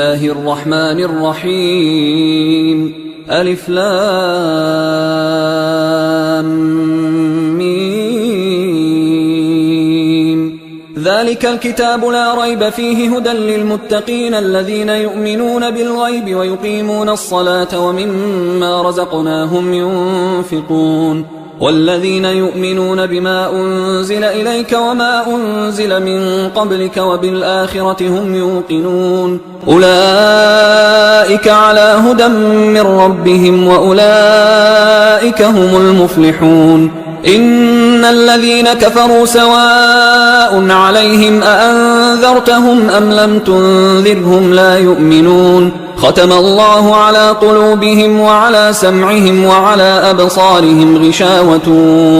الله الرحمن الرحيم ألف لام ميم ذلك الكتاب لا ريب فيه هدى للمتقين الذين يؤمنون بالغيب ويقيمون الصلاة ومما رزقناهم ينفقون والذين يؤمنون بما أنزل إليك وما أنزل من قبلك وبالآخرة هم يوقنون أولئك على هدى من ربهم وأولئك هم المفلحون إن الذين كفروا سواء عليهم أأنذرتهم أم لم تنذرهم لا يؤمنون ختم الله على قلوبهم وعلى سمعهم وعلى أبصارهم غشاوة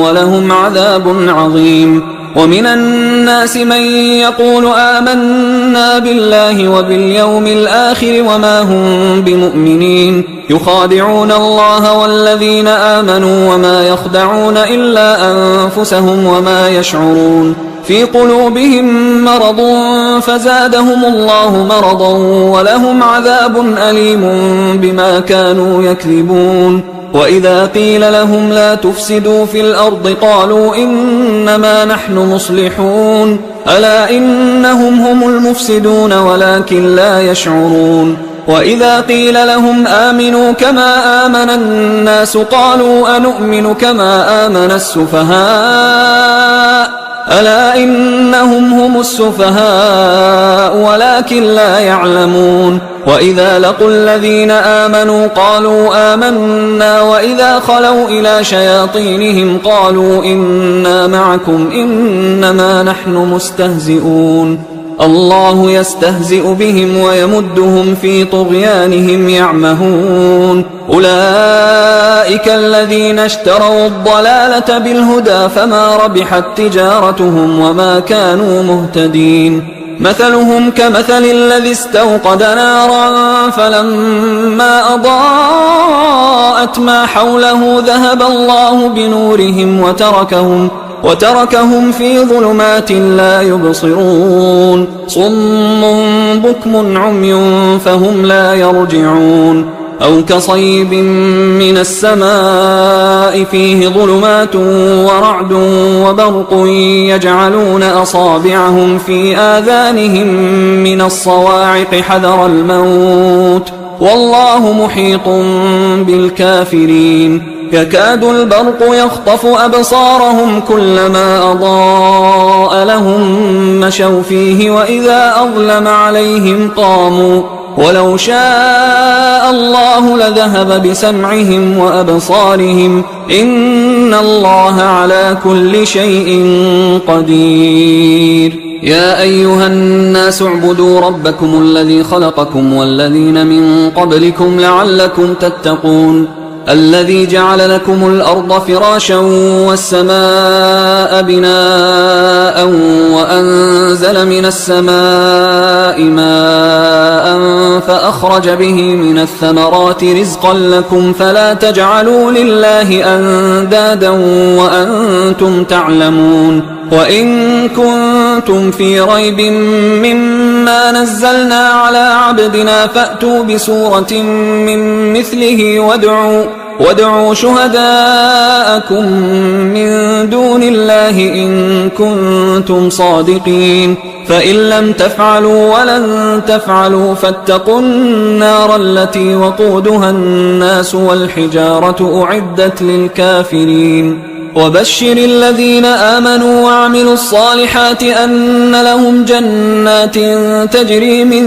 ولهم عذاب عظيم ومن الناس من يقول آمنا بالله وباليوم الآخر وما هم بمؤمنين يخادعون الله والذين آمنوا وما يخدعون إلا أنفسهم وما يشعرون في قلوبهم مرض فزادهم الله مرضا ولهم عذاب أليم بما كانوا يكذبون وإذا قيل لهم لا تفسدوا في الأرض قالوا إنما نحن مصلحون ألا إنهم هم المفسدون ولكن لا يشعرون وإذا قيل لهم آمنوا كما آمن الناس قالوا أنؤمن كما آمن السفهاء ألا إنهم هم السفهاء ولكن لا يعلمون وإذا لقوا الذين آمنوا قالوا آمنا وإذا خلوا إلى شياطينهم قالوا إنا معكم إنما نحن مستهزئون الله يستهزئ بهم ويمدهم في طغيانهم يعمهون أولئك الذين اشتروا الضلالة بالهدى فما ربحت تجارتهم وما كانوا مهتدين مثلهم كمثل الذي استوقد نارا فلما أضاءت ما حوله ذهب الله بنورهم وتركهم في ظلمات لا يبصرون صم بكم عمي فهم لا يرجعون أو كصيب من السماء فيه ظلمات ورعد وبرق يجعلون أصابعهم في آذانهم من الصواعق حذر الموت والله محيط بالكافرين يكاد البرق يخطف أبصارهم كلما أضاء لهم مشوا فيه وإذا أظلم عليهم قاموا ولو شاء الله لذهب بسمعهم وأبصارهم إن الله على كل شيء قدير يا أيها الناس اعبدوا ربكم الذي خلقكم والذين من قبلكم لعلكم تتقون الذي جعل لكم الأرض فراشا والسماء بناء وأنزل من السماء ماء فأخرج به من الثمرات رزقا لكم فلا تجعلوا لله أندادا وأنتم تعلمون وإن كنتم في ريب مما نزلنا على عبدنا فأتوا بسورة من مثله وادعوا شهداءكم من دون الله إن كنتم صادقين فإن لم تفعلوا ولن تفعلوا فاتقوا النار التي وقودها الناس والحجارة أعدت للكافرين وبشر الذين آمنوا وعملوا الصالحات أن لهم جنات تجري من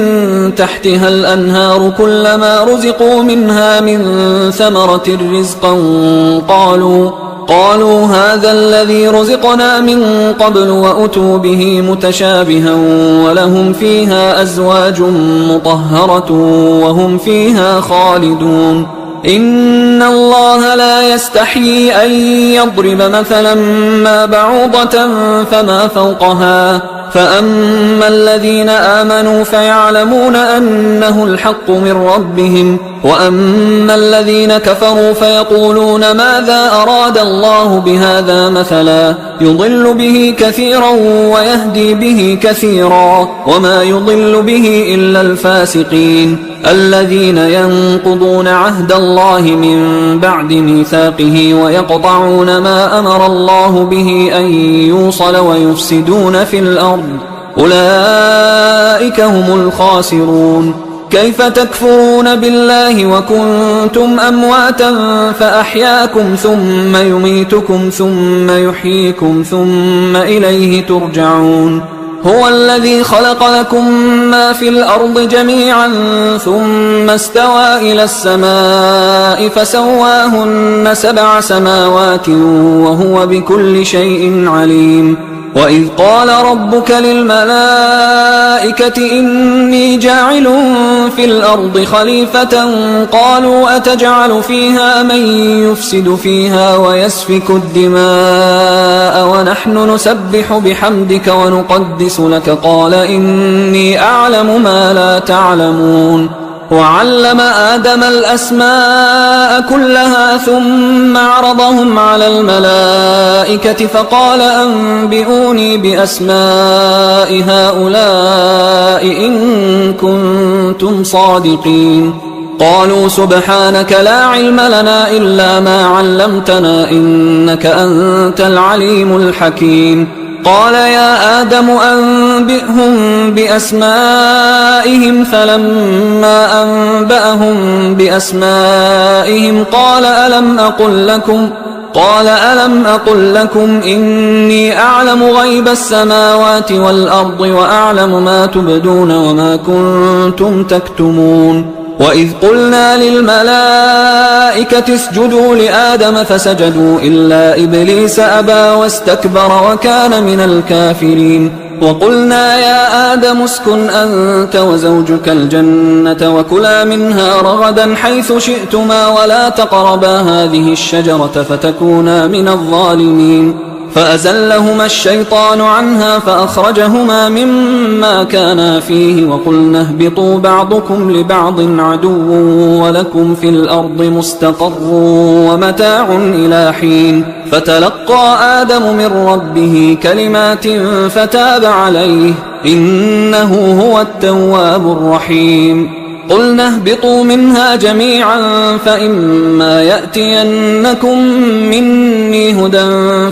تحتها الأنهار كلما رزقوا منها من ثمرة رزقا قالوا هذا الذي رزقنا من قبل وأتوا به متشابها ولهم فيها أزواج مطهرة وهم فيها خالدون إن الله لا يستحيي أن يضرب مثلا ما بعوضة فما فوقها فأما الذين آمنوا فيعلمون أنه الحق من ربهم، وأما الذين كفروا فيقولون ماذا أراد الله بهذا مثلا يضل به كثيرا ويهدي به كثيرا وما يضل به إلا الفاسقين الذين ينقضون عهد الله من بعد ميثاقه ويقطعون ما أمر الله به أن يوصل ويفسدون في الأرض أولئك هم الخاسرون. كيف تكفرون بالله وكنتم أمواتا فأحياكم ثم يميتكم ثم يحييكم ثم إليه ترجعون. هو الذي خلق لكم ما في الأرض جميعا ثم استوى إلى السماء فسواهن 7 سماوات وهو بكل شيء عليم. وإذ قال ربك للملائكة إني جاعل في الأرض خليفة قالوا أتجعل فيها من يفسد فيها ويسفك الدماء ونحن نسبح بحمدك ونقدس لك قال إني أعلم ما لا تعلمون. وعلم آدم الأسماء كلها ثم عرضهم على الملائكة فقال أنبئوني بأسماء هؤلاء إن كنتم صادقين. قالوا سبحانك لا علم لنا إلا ما علمتنا إنك أنت العليم الحكيم. قال يا آدم أنبئهم بأسمائهم فلما أنبأهم بأسمائهم قال ألم أقل لكم إني أعلم غيب السماوات والأرض وأعلم ما تبدون وما كنتم تكتمون. وإذ قلنا للملائكة اسجدوا لآدم فسجدوا إلا إبليس أبى واستكبر وكان من الكافرين. وقلنا يا آدم اسكن أنت وزوجك الجنة وكلا منها رغدا حيث شئتما ولا تقربا هذه الشجرة فتكونا من الظالمين. فأزلهما الشيطان عنها فأخرجهما مما كانا فيه وقلنا اهبطوا بعضكم لبعض عدو ولكم في الأرض مستقر ومتاع إلى حين. فتلقى آدم من ربه كلمات فتاب عليه إنه هو التواب الرحيم. قلنا اهبطوا منها جميعا فإما يأتينكم مني هدى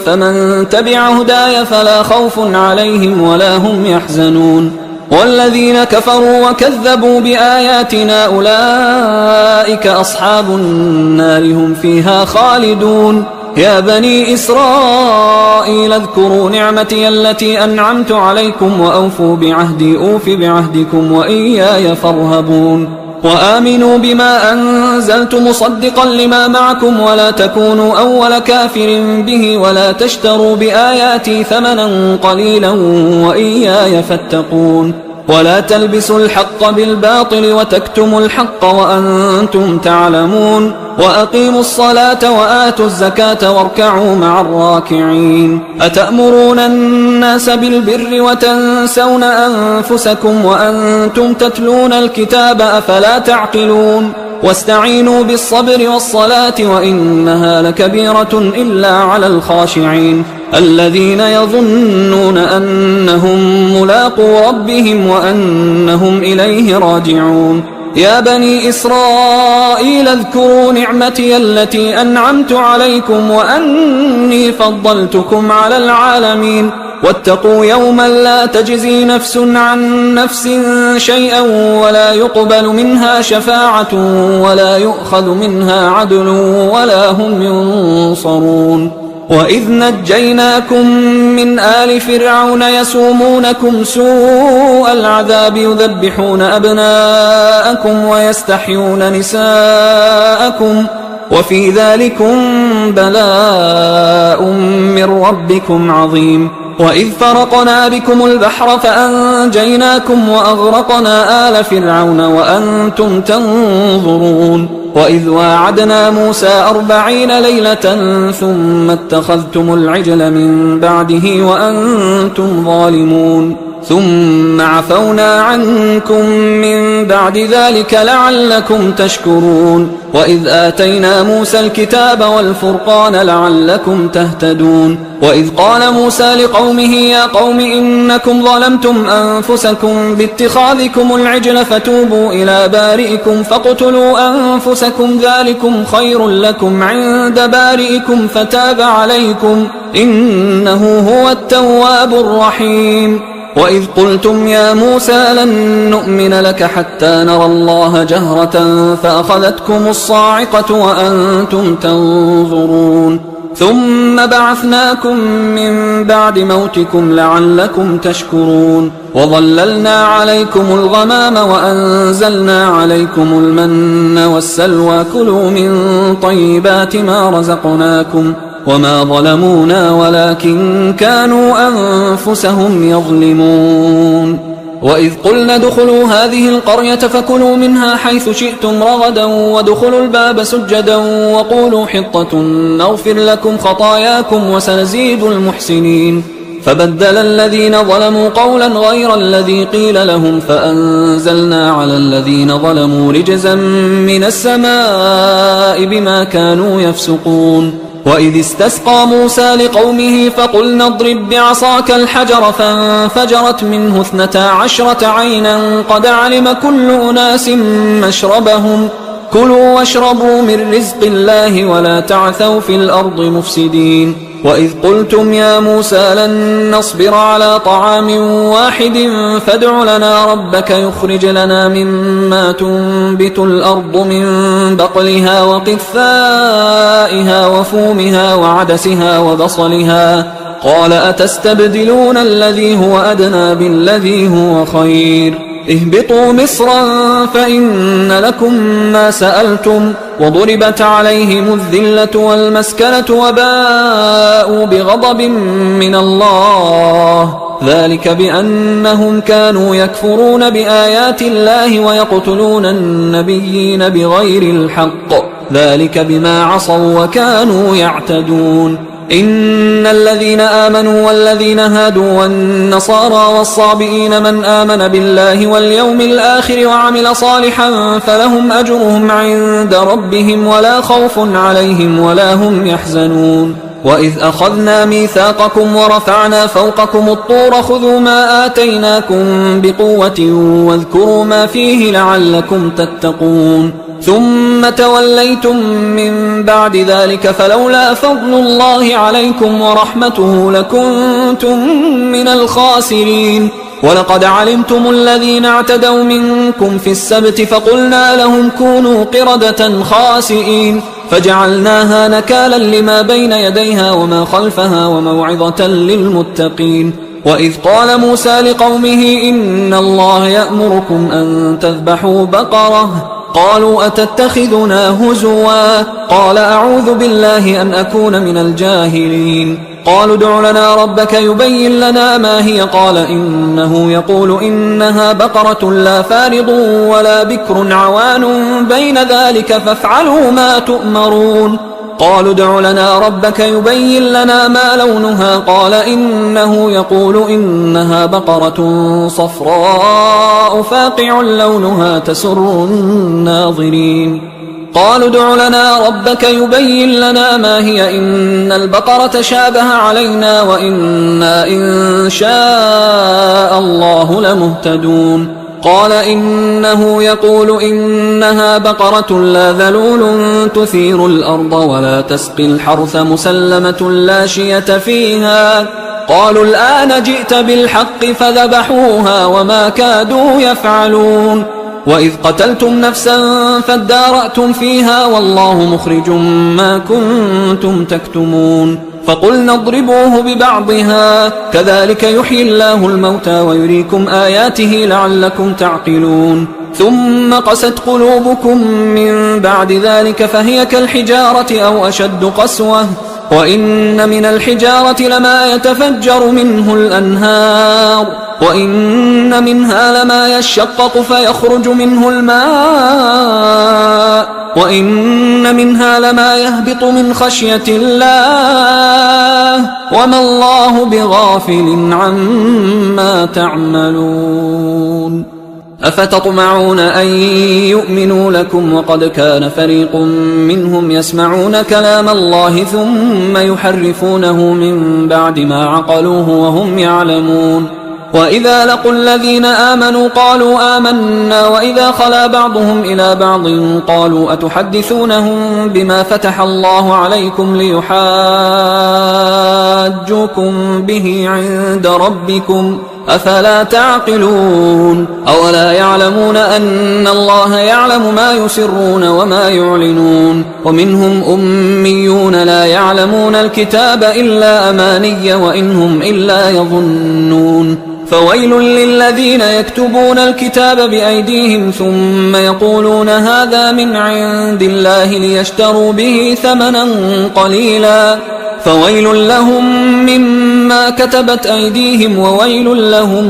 فمن تبع هداي فلا خوف عليهم ولا هم يحزنون. والذين كفروا وكذبوا بآياتنا أولئك أصحاب النار هم فيها خالدون. يا بني إسرائيل اذكروا نعمتي التي أنعمت عليكم وأوفوا بعهدي أوف بعهدكم وإياي فارهبون. وآمنوا بما أنزلت مصدقا لما معكم ولا تكونوا أول كافر به ولا تشتروا بآياتي ثمنا قليلا وإياي فاتقون. ولا تلبسوا الحق بالباطل وتكتموا الحق وأنتم تعلمون. وأقيموا الصلاة وآتوا الزكاة واركعوا مع الراكعين. أتأمرون الناس بالبر وتنسون أنفسكم وأنتم تتلون الكتاب أفلا تعقلون. واستعينوا بالصبر والصلاة وإنها لكبيرة إلا على الخاشعين الذين يظنون أنهم ملاقو ربهم وأنهم إليه راجعون. يا بني إسرائيل اذكروا نعمتي التي أنعمت عليكم وأني فضلتكم على العالمين. واتقوا يوما لا تجزي نفس عن نفس شيئا ولا يقبل منها شفاعة ولا يؤخذ منها عدل ولا هم ينصرون. وإذ نجيناكم من آل فرعون يسومونكم سوء العذاب يذبحون أبناءكم ويستحيون نساءكم وفي ذلكم بلاء من ربكم عظيم. وإذ فرقنا بكم البحر فأنجيناكم وأغرقنا آل فرعون وأنتم تنظرون. وإذ واعدنا موسى 40 ليلة ثم اتخذتم العجل من بعده وأنتم ظالمون. ثم عفونا عنكم من بعد ذلك لعلكم تشكرون وإذ آتينا موسى الكتاب والفرقان لعلكم تهتدون وإذ قال موسى لقومه يا قوم إنكم ظلمتم أنفسكم باتخاذكم العجل فتوبوا إلى بارئكم فاقتلوا أنفسكم ذلكم خير لكم عند بارئكم فتاب عليكم إنه هو التواب الرحيم وإذ قلتم يا موسى لن نؤمن لك حتى نرى الله جهرة فأخذتكم الصاعقة وأنتم تنظرون ثم بعثناكم من بعد موتكم لعلكم تشكرون وظللنا عليكم الغمام وأنزلنا عليكم المن والسلوى كلوا من طيبات ما رزقناكم وما ظلمونا ولكن كانوا أنفسهم يظلمون وإذ قلنا ادخلوا هذه القرية فكلوا منها حيث شئتم رغدا وادخلوا الباب سجدا وقولوا حطة نغفر لكم خطاياكم وسنزيد المحسنين فبدل الذين ظلموا قولا غير الذي قيل لهم فأنزلنا على الذين ظلموا رجزا من السماء بما كانوا يفسقون وإذ استسقى موسى لقومه فقلنا اضرب بعصاك الحجر فانفجرت منه 12 عينا قد علم كل أناس مشربهم كلوا واشربوا من رزق الله ولا تعثوا في الأرض مفسدين وإذ قلتم يا موسى لن نصبر على طعام واحد فادع لنا ربك يخرج لنا مما تنبت الأرض من بقلها وقثائها وفومها وعدسها وبصلها قال أتستبدلون الذي هو أدنى بالذي هو خير اهبطوا مصرا فإن لكم ما سألتم وضربت عليهم الذلة والمسكنة وباءوا بغضب من الله ذلك بأنهم كانوا يكفرون بآيات الله ويقتلون النبيين بغير الحق ذلك بما عصوا وكانوا يعتدون إن الذين آمنوا والذين هادوا والنصارى والصابئين من آمن بالله واليوم الآخر وعمل صالحا فلهم أجرهم عند ربهم ولا خوف عليهم ولا هم يحزنون وإذ أخذنا ميثاقكم ورفعنا فوقكم الطور خذوا ما آتيناكم بقوة واذكروا ما فيه لعلكم تتقون ثم توليتم من بعد ذلك فلولا فضل الله عليكم ورحمته لكنتم من الخاسرين ولقد علمتم الذين اعتدوا منكم في السبت فقلنا لهم كونوا قردة خاسئين فجعلناها نكالا لما بين يديها وما خلفها وموعظة للمتقين وإذ قال موسى لقومه إن الله يأمركم أن تذبحوا بقرة قالوا أتتخذنا هزوا قال أعوذ بالله أن أكون من الجاهلين قالوا ادع لنا ربك يبين لنا ما هي قال إنه يقول إنها بقرة لا فارض ولا بكر عوان بين ذلك فافعلوا ما تؤمرون قالوا ادع لنا ربك يبين لنا ما لونها قال إنه يقول إنها بقرة صفراء فاقع لونها تسر الناظرين قالوا ادع لنا ربك يبين لنا ما هي إن البقرة شابه علينا وإنا إن شاء الله لمهتدون قال إنه يقول إنها بقرة لا ذلول تثير الأرض ولا تسقي الحرث مسلمة لا شية فيها قالوا الآن جئت بالحق فذبحوها وما كادوا يفعلون وإذ قتلتم نفسا فادارأتم فيها والله مخرج ما كنتم تكتمون فقلنا اضربوه ببعضها كذلك يحيي الله الموتى ويريكم آياته لعلكم تعقلون ثم قست قلوبكم من بعد ذلك فهي كالحجارة أو أشد قسوة وإن من الحجارة لما يتفجر منه الأنهار وإن منها لما يشقق فيخرج منه الماء وإن منها لما يهبط من خشية الله وما الله بغافل عما تعملون أفتطمعون أن يؤمنوا لكم وقد كان فريق منهم يسمعون كلام الله ثم يحرفونه من بعد ما عقلوه وهم يعلمون وإذا لقوا الذين آمنوا قالوا آمنا وإذا خلا بعضهم إلى بعض قالوا أتحدثونهم بما فتح الله عليكم ليحاجوكم به عند ربكم أفلا تعقلون أولا يعلمون أن الله يعلم ما يسرون وما يعلنون ومنهم أميون لا يعلمون الكتاب إلا أماني وإنهم إلا يظنون فويل للذين يكتبون الكتاب بأيديهم ثم يقولون هذا من عند الله ليشتروا به ثمنا قليلا فويل لهم مما كتبت أيديهم وويل لهم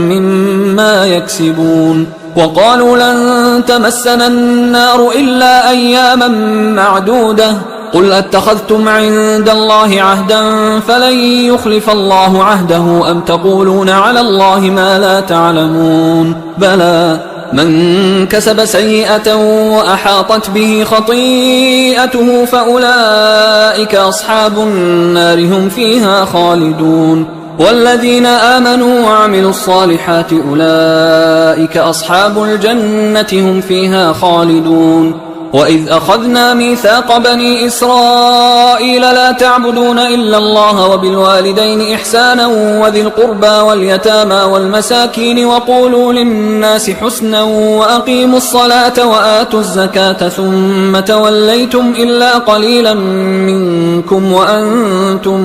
مما يكسبون وقالوا لن تمسنا النار إلا أياما معدودة قل أتخذتم عند الله عهدا فلن يخلف الله عهده أم تقولون على الله ما لا تعلمون بلى من كسب سيئة وأحاطت به خطيئته فأولئك أصحاب النار هم فيها خالدون والذين آمنوا وعملوا الصالحات أولئك أصحاب الجنة هم فيها خالدون وإذ أخذنا ميثاق بني إسرائيل لا تعبدون إلا الله وبالوالدين إحسانا وذي القربى واليتامى والمساكين وقولوا للناس حسنا وأقيموا الصلاة وآتوا الزكاة ثم توليتم إلا قليلا منكم وأنتم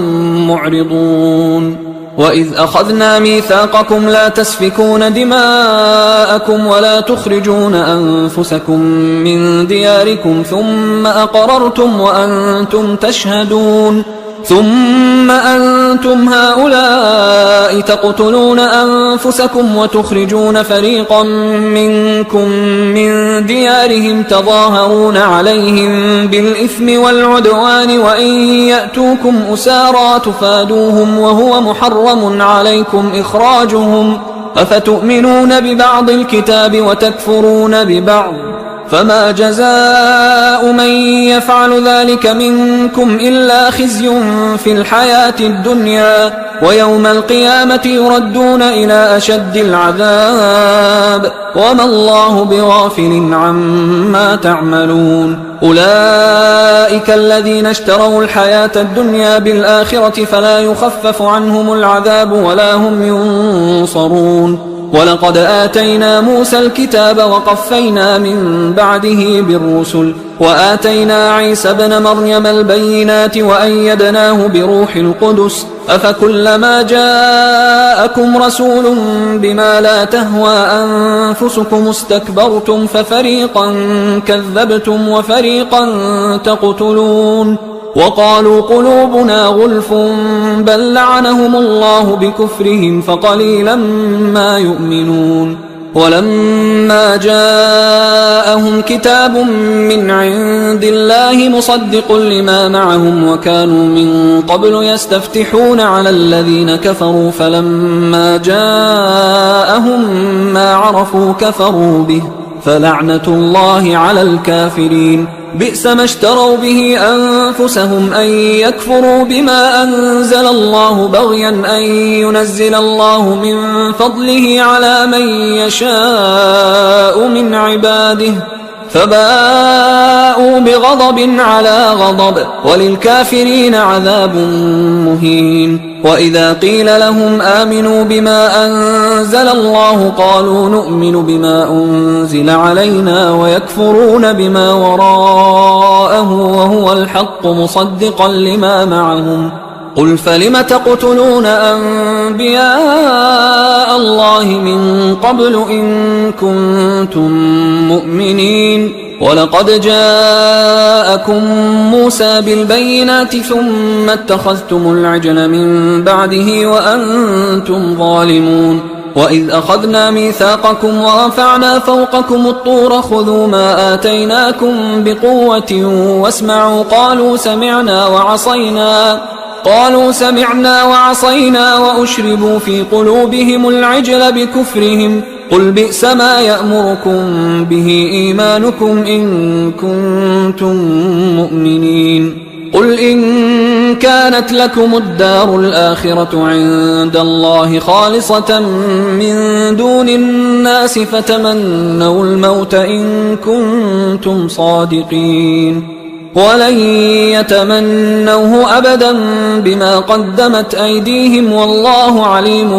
معرضون وإذ أخذنا ميثاقكم لا تسفكون دماءكم ولا تخرجون أنفسكم من دياركم ثم أقررتم وأنتم تشهدون ثم أنتم هؤلاء تقتلون أنفسكم وتخرجون فريقا منكم من ديارهم تظاهرون عليهم بالإثم والعدوان وإن يأتوكم أسارى تفادوهم وهو محرم عليكم إخراجهم أفتؤمنون ببعض الكتاب وتكفرون ببعض فما جزاء من يفعل ذلك منكم إلا خزي في الحياة الدنيا ويوم القيامة يردون إلى أشد العذاب وما الله بغافل عما تعملون أولئك الذين اشتروا الحياة الدنيا بالآخرة فلا يخفف عنهم العذاب ولا هم ينصرون ولقد آتينا موسى الكتاب وقفينا من بعده بالرسل وآتينا عيسى ابن مريم البينات وأيدناه بروح القدس أفكلما جاءكم رسول بما لا تهوى أنفسكم استكبرتم ففريقا كذبتم وفريقا تقتلون وقالوا قلوبنا غلف بل لعنهم الله بكفرهم فقليلا ما يؤمنون ولما جاءهم كتاب من عند الله مصدق لما معهم وكانوا من قبل يستفتحون على الذين كفروا فلما جاءهم ما عرفوا كفروا به فلعنة الله على الكافرين بئس ما اشتروا به أنفسهم أن يكفروا بما أنزل الله بغيا أن ينزل الله من فضله على من يشاء من عباده فباءوا بغضب على غضب وللكافرين عذاب مهين وإذا قيل لهم آمنوا بما أنزل الله قالوا نؤمن بما أنزل علينا ويكفرون بما وراءه وهو الحق مصدقا لما معهم قل فلم تقتلون أنبياء الله من قبل إن كنتم مؤمنين ولقد جاءكم موسى بالبينات ثم اتخذتم العجل من بعده وأنتم ظالمون وإذ أخذنا ميثاقكم ورفعنا فوقكم الطور خذوا ما آتيناكم بقوة واسمعوا قالوا سمعنا وعصينا وأشربوا في قلوبهم العجل بكفرهم قل بئس ما يأمركم به إيمانكم إن كنتم مؤمنين قل إن كانت لكم الدار الآخرة عند الله خالصة من دون الناس فتمنوا الموت إن كنتم صادقين ولن يتمنوه أبدا بما قدمت أيديهم والله عليم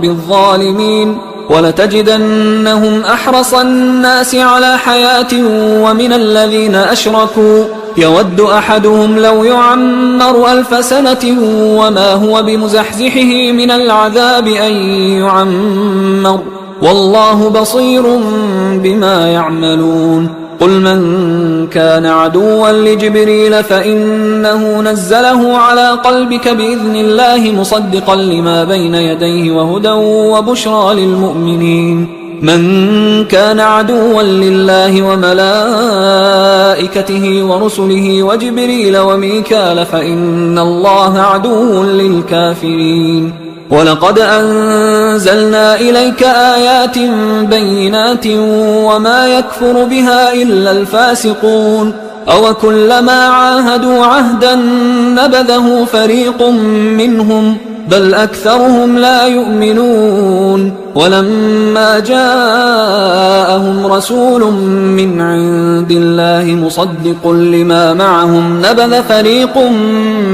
بالظالمين ولتجدنهم أحرص الناس على حياة ومن الذين أشركوا يود أحدهم لو يعمر 1000 سنة وما هو بمزحزحه من العذاب أن يعمر والله بصير بما يعملون قل من كان عدوا لجبريل فإنه نزله على قلبك بإذن الله مصدقا لما بين يديه وهدى وبشرى للمؤمنين من كان عدوا لله وملائكته ورسله وجبريل وميكال فإن الله عدو للكافرين ولقد أنزلنا إليك آيات بينات وما يكفر بها إلا الفاسقون أوكلما عاهدوا عهدا نبذه فريق منهم بل أكثرهم لا يؤمنون ولما جاءهم رسول من عند الله مصدق لما معهم نبذ فريق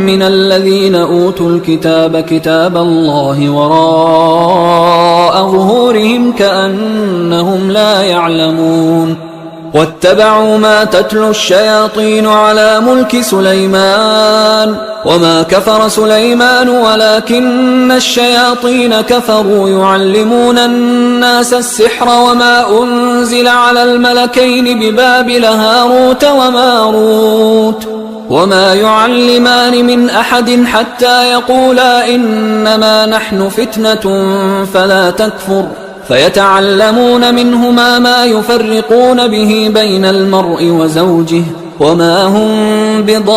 من الذين أوتوا الكتاب كتاب الله وراء ظهورهم كأنهم لا يعلمون واتبعوا ما تتلو الشياطين على ملك سليمان وما كفر سليمان ولكن الشياطين كفروا يعلمون الناس السحر وما أنزل على الملكين ببابل هاروت وماروت وما يعلمان من أحد حتى يقولا إنما نحن فتنة فلا تكفر فيتعلمون منهما ما يفرقون به بين المرء وزوجه وما هم بضارين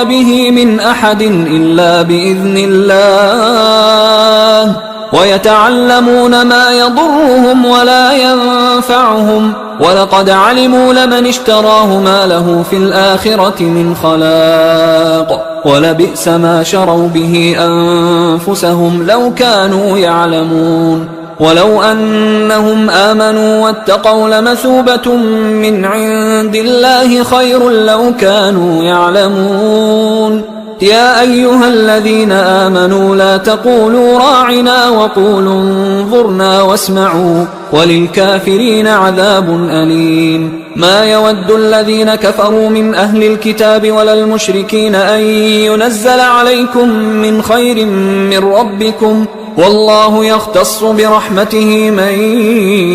به من أحد إلا بإذن الله ويتعلمون ما يضرهم ولا ينفعهم ولقد علموا لمن اشتراه ما له في الآخرة من خلاق ولبئس ما شروا به أنفسهم لو كانوا يعلمون ولو أنهم آمنوا واتقوا لمثوبة من عند الله خير لو كانوا يعلمون يا أيها الذين آمنوا لا تقولوا راعنا وقولوا انظرنا واسمعوا وللكافرين عذاب أليم ما يود الذين كفروا من أهل الكتاب ولا المشركين أن ينزل عليكم من خير من ربكم والله يختص برحمته من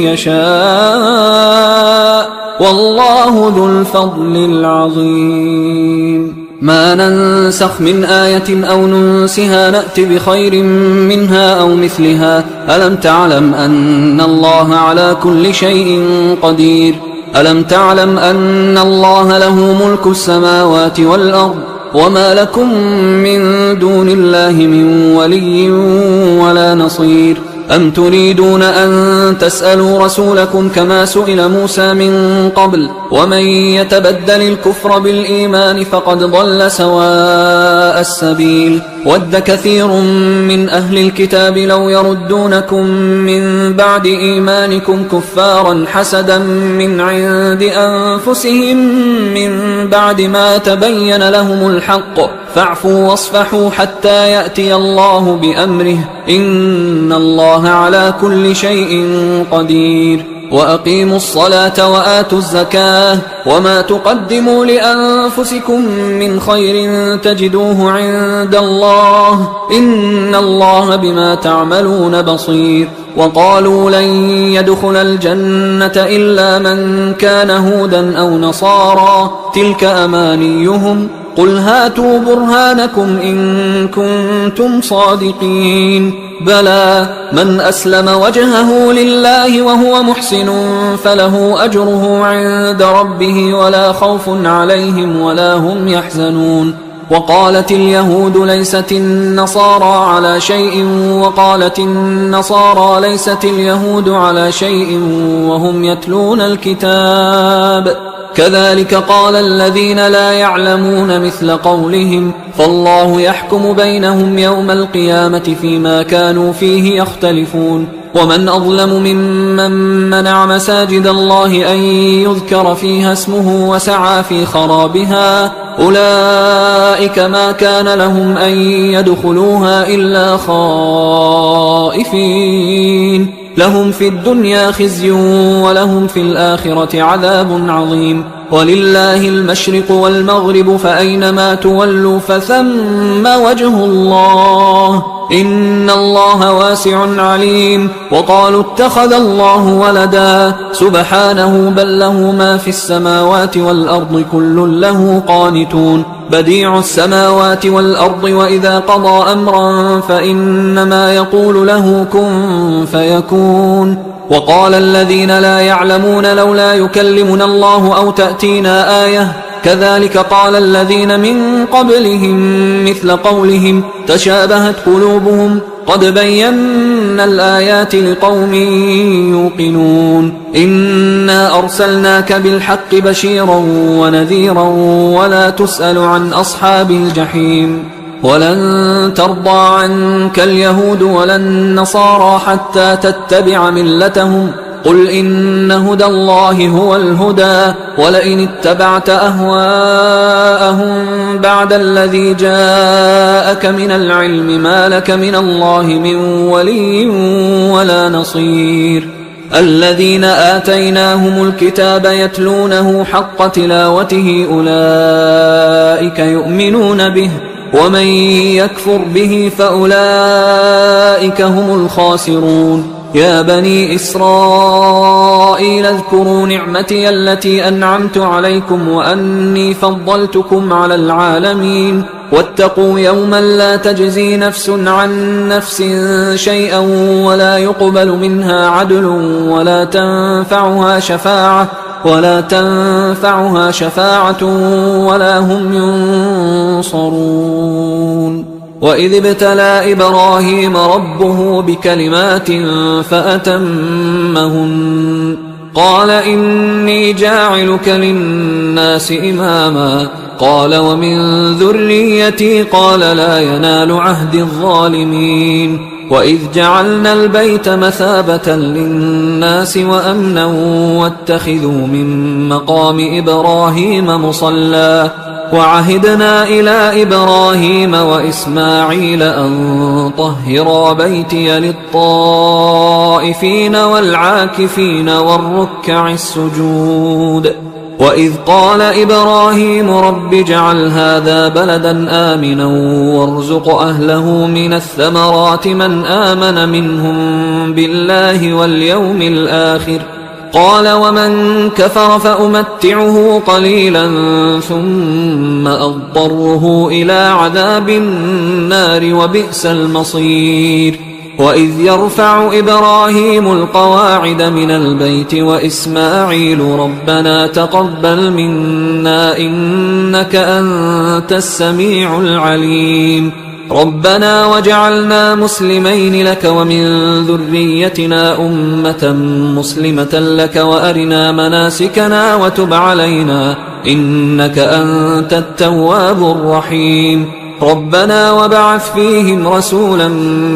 يشاء والله ذو الفضل العظيم ما ننسخ من آية أو ننسها نأت بخير منها أو مثلها ألم تعلم أن الله على كل شيء قدير ألم تعلم أن الله له ملك السماوات والأرض وما لكم من دون الله من ولي ولا نصير أم تريدون أن تسألوا رسولكم كما سئل موسى من قبل ومن يتبدل الكفر بالإيمان فقد ضل سواء السبيل ود كثير من أهل الكتاب لو يردونكم من بعد إيمانكم كفارا حسدا من عند أنفسهم من بعد ما تبين لهم الحق فاعفوا واصفحوا حتى يأتي الله بأمره إن الله على كل شيء قدير وأقيموا الصلاة وآتوا الزكاة وما تقدموا لأنفسكم من خير تجدوه عند الله إن الله بما تعملون بصير وقالوا لن يدخل الجنة إلا من كان هودا أو نصارى تلك أمانيهم قل هاتوا برهانكم إن كنتم صادقين بلى من أسلم وجهه لله وهو محسن فله أجره عند ربه ولا خوف عليهم ولا هم يحزنون وقالت اليهود ليست النصارى على شيء وقالت النصارى ليست اليهود على شيء وهم يتلون الكتاب كذلك قال الذين لا يعلمون مثل قولهم فالله يحكم بينهم يوم القيامة فيما كانوا فيه يختلفون ومن أظلم ممن منع مساجد الله أن يذكر فيها اسمه وسعى في خرابها أولئك ما كان لهم أن يدخلوها إلا خائفين لهم في الدنيا خزي ولهم في الآخرة عذاب عظيم ولله المشرق والمغرب فأينما تولوا فثم وجه الله إن الله واسع عليم وقالوا اتخذ الله ولدا سبحانه بل له ما في السماوات والأرض كل له قانتون بديع السماوات والأرض وإذا قضى أمرا فإنما يقول له كن فيكون وقال الذين لا يعلمون لولا يكلمنا الله أو تأتينا آية كذلك قال الذين من قبلهم مثل قولهم تشابهت قلوبهم قد بينا الآيات لقوم يوقنون إنا أرسلناك بالحق بشيرا ونذيرا ولا تسأل عن أصحاب الجحيم ولن ترضى عنك اليهود ولا النصارى حتى تتبع ملتهم قل إن هدى الله هو الهدى ولئن اتبعت أهواءهم بعد الذي جاءك من العلم ما لك من الله من ولي ولا نصير الذين آتيناهم الكتاب يتلونه حق تلاوته أولئك يؤمنون به ومن يكفر به فأولئك هم الخاسرون يا بني إسرائيل اذكروا نعمتي التي أنعمت عليكم وأني فضلتكم على العالمين واتقوا يوما لا تجزي نفس عن نفس شيئا ولا يقبل منها عدل ولا تنفعها شفاعة ولا هم ينصرون وإذ ابتلى إبراهيم ربه بكلمات فأتمهن قال إني جاعلك للناس إماما قال ومن ذريتي قال لا ينال عهد الظالمين وإذ جعلنا البيت مثابة للناس وأمنا واتخذوا من مقام إبراهيم مصلى وعهدنا إلى إبراهيم وإسماعيل أن طهرا بيتي للطائفين والعاكفين والركع السجود وإذ قال إبراهيم رب اجعل هذا بلدا آمنا وارزق أهله من الثمرات من آمن منهم بالله واليوم الآخر قال ومن كفر فأمتعه قليلا ثم أضطره إلى عذاب النار وبئس المصير وإذ يرفع إبراهيم القواعد من البيت وإسماعيل ربنا تقبل منا إنك أنت السميع العليم ربنا وجعلنا مسلمين لك ومن ذريتنا أمة مسلمة لك وأرنا مناسكنا وتب علينا إنك أنت التواب الرحيم ربنا وبعث فيهم رسولا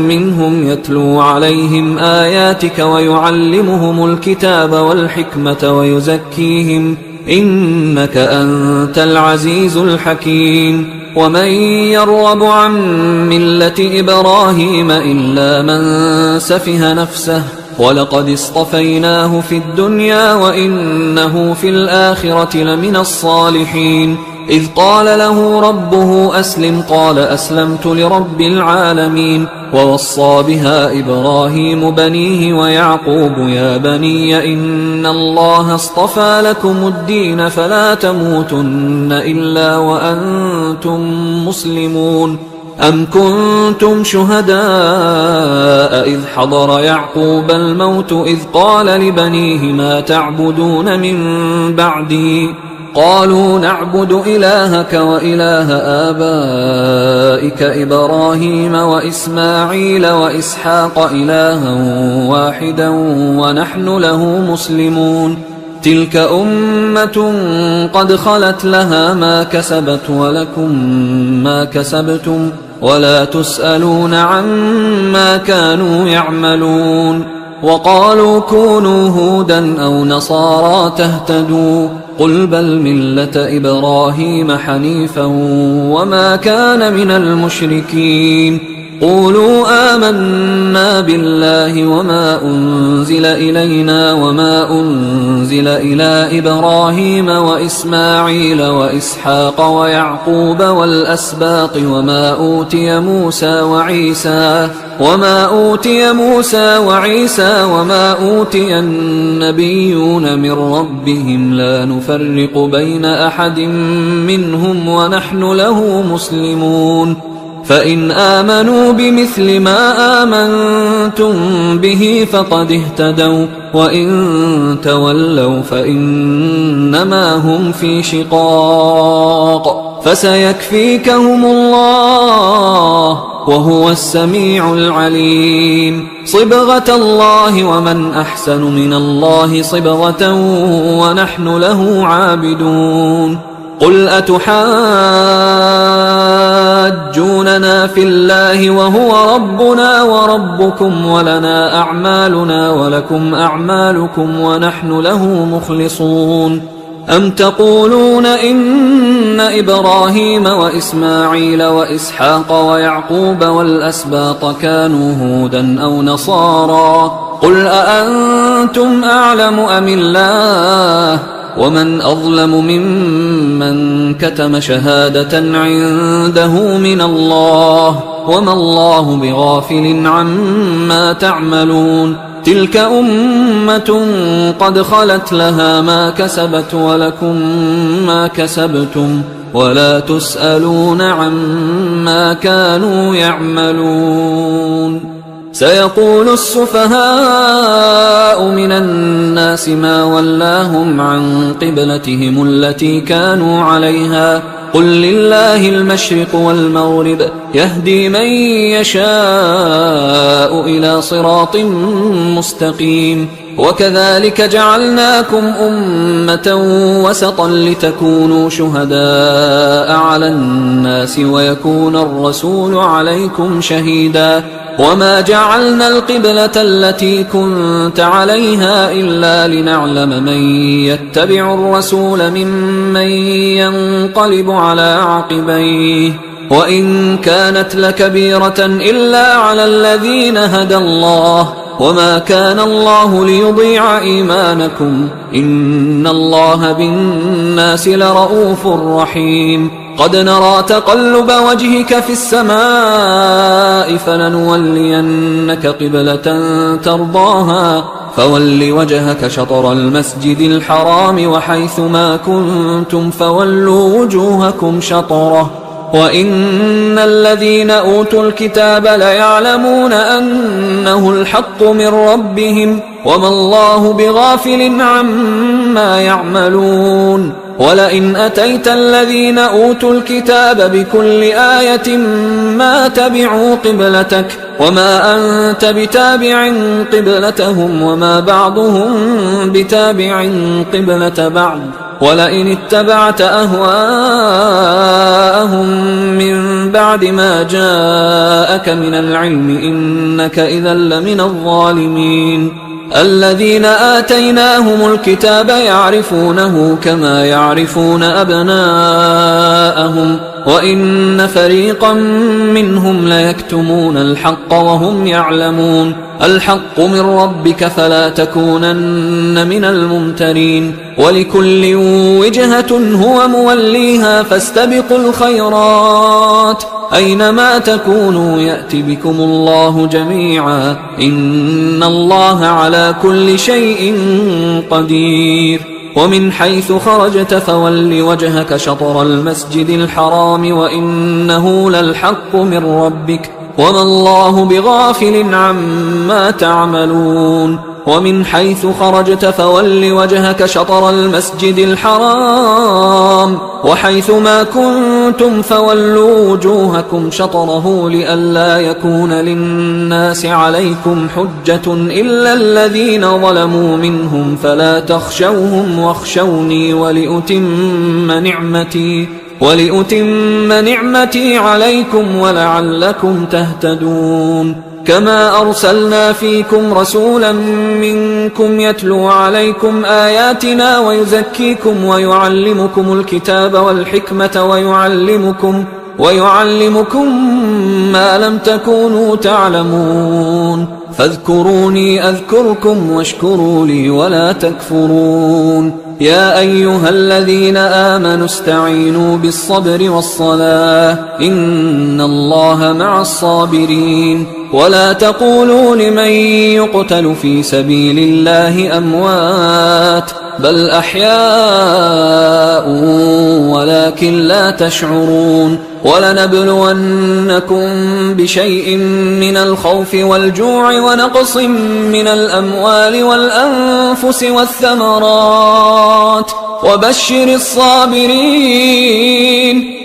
منهم يتلو عليهم آياتك ويعلمهم الكتاب والحكمة ويزكيهم إنك أنت العزيز الحكيم ومن يرغب عن ملة إبراهيم إلا من سفه نفسه ولقد اصطفيناه في الدنيا وإنه في الآخرة لمن الصالحين إذ قال له ربه أسلم قال أسلمت لرب العالمين. ووصى بها إبراهيم بنيه ويعقوب يا بني إن الله اصطفى لكم الدين فلا تموتن إلا وأنتم مسلمون. أم كنتم شهداء إذ حضر يعقوب الموت إذ قال لبنيه ما تعبدون من بعدي قالوا نعبد إلهك وإله آبائك إبراهيم وإسماعيل وإسحاق إلها واحدا ونحن له مسلمون. تلك أمة قد خلت لها ما كسبت ولكم ما كسبتم ولا تسألون عما كانوا يعملون. وقالوا كونوا هودا أو نصارى تهتدوا قل بل ملة إبراهيم حنيفا وما كان من المشركين. قولوا آمنا بالله وما أنزل إلينا وما أنزل إلى إبراهيم وإسماعيل وإسحاق ويعقوب والأسباط وما أوتي موسى وعيسى وما أوتي النبيون من ربهم لا نفرق بين أحد منهم ونحن له مسلمون. فإن آمنوا بمثل ما آمنتم به فقد اهتدوا وإن تولوا فإنما هم في شقاق فسيكفيكهم الله وهو السميع العليم. صبغة الله ومن أحسن من الله صبغة ونحن له عابدون. قل أتحاجوننا في الله وهو ربنا وربكم ولنا أعمالنا ولكم أعمالكم ونحن له مخلصون. أم تقولون إن إبراهيم وإسماعيل وإسحاق ويعقوب والأسباط كانوا هودا أو نصارى قل أأنتم أعلم أم الله ومن أظلم ممن كتم شهادة عنده من الله وما الله بغافل عما تعملون. تلك أمة قد خلت لها ما كسبت ولكم ما كسبتم ولا تسألون عما كانوا يعملون. سيقول السفهاء من الناس ما ولاهم عن قبلتهم التي كانوا عليها قل لله المشرق والمغرب يهدي من يشاء إلى صراط مستقيم. وكذلك جعلناكم أمة وسطا لتكونوا شهداء على الناس ويكون الرسول عليكم شهيدا. وما جعلنا القبلة التي كنت عليها إلا لنعلم من يتبع الرسول ممن ينقلب على عقبيه وإن كانت لكبيرة إلا على الذين هدى الله وما كان الله ليضيع إيمانكم إن الله بالناس لرؤوف رحيم. قد نرى تقلب وجهك في السماء فلنولينك قبلة ترضاها فول وجهك شطر المسجد الحرام وحيث ما كنتم فولوا وجوهكم شطره وإن الذين أوتوا الكتاب ليعلمون أنه الحق من ربهم وما الله بغافل عما يعملون. ولئن أتيت الذين أوتوا الكتاب بكل آية ما تبعوا قبلتك وما أنت بتابع قبلتهم وما بعضهم بتابع قبلة بعض ولئن اتبعت أهواءهم من بعد ما جاءك من العلم إنك إذا لمن الظالمين. الذين آتيناهم الكتاب يعرفونه كما يعرفون أبناءهم وإن فريقا منهم ليكتمون الحق وهم يعلمون الحق من ربك فلا تكونن من الممترين ولكل وجهة هو موليها فاستبقوا الخيرات أينما تكونوا يأت بكم الله جميعا إن الله على كل شيء قدير ومن حيث خرجت فول وجهك شطر المسجد الحرام وإنه للحق من ربك وما الله بغافل عما تعملون ومن حيث خرجت فول وجهك شطر المسجد الحرام وحيث ما كنتم فولوا وجوهكم شطره لئلا يكون للناس عليكم حجة إلا الذين ظلموا منهم فلا تخشوهم واخشوني ولأتم نعمتي عليكم ولعلكم تهتدون كما أرسلنا فيكم رسولا منكم يتلو عليكم آياتنا ويزكيكم ويعلمكم الكتاب والحكمة ويعلمكم ما لم تكونوا تعلمون فاذكروني أذكركم واشكروا لي ولا تكفرون يا أيها الذين آمنوا استعينوا بالصبر والصلاة إن الله مع الصابرين ولا تقولوا لمن يقتل في سبيل الله أموات بل أحياء ولكن لا تشعرون ولنبلونكم بشيء من الخوف والجوع ونقص من الأموال والأنفس والثمرات وبشر الصابرين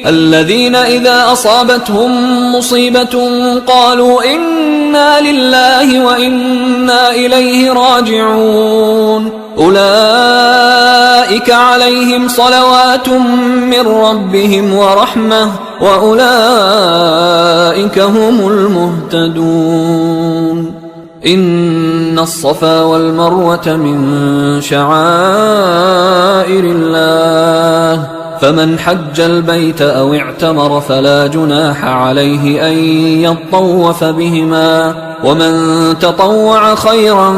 الذين إذا أصابتهم مصيبة قالوا إنا لله وإنا إليه راجعون أولئك عليهم صلوات من ربهم ورحمة وأولئك هم المهتدون إن الصفا والمروة من شعائر الله فمن حج البيت أو اعتمر فلا جناح عليه أن يطوف بهما ومن تطوع خيرا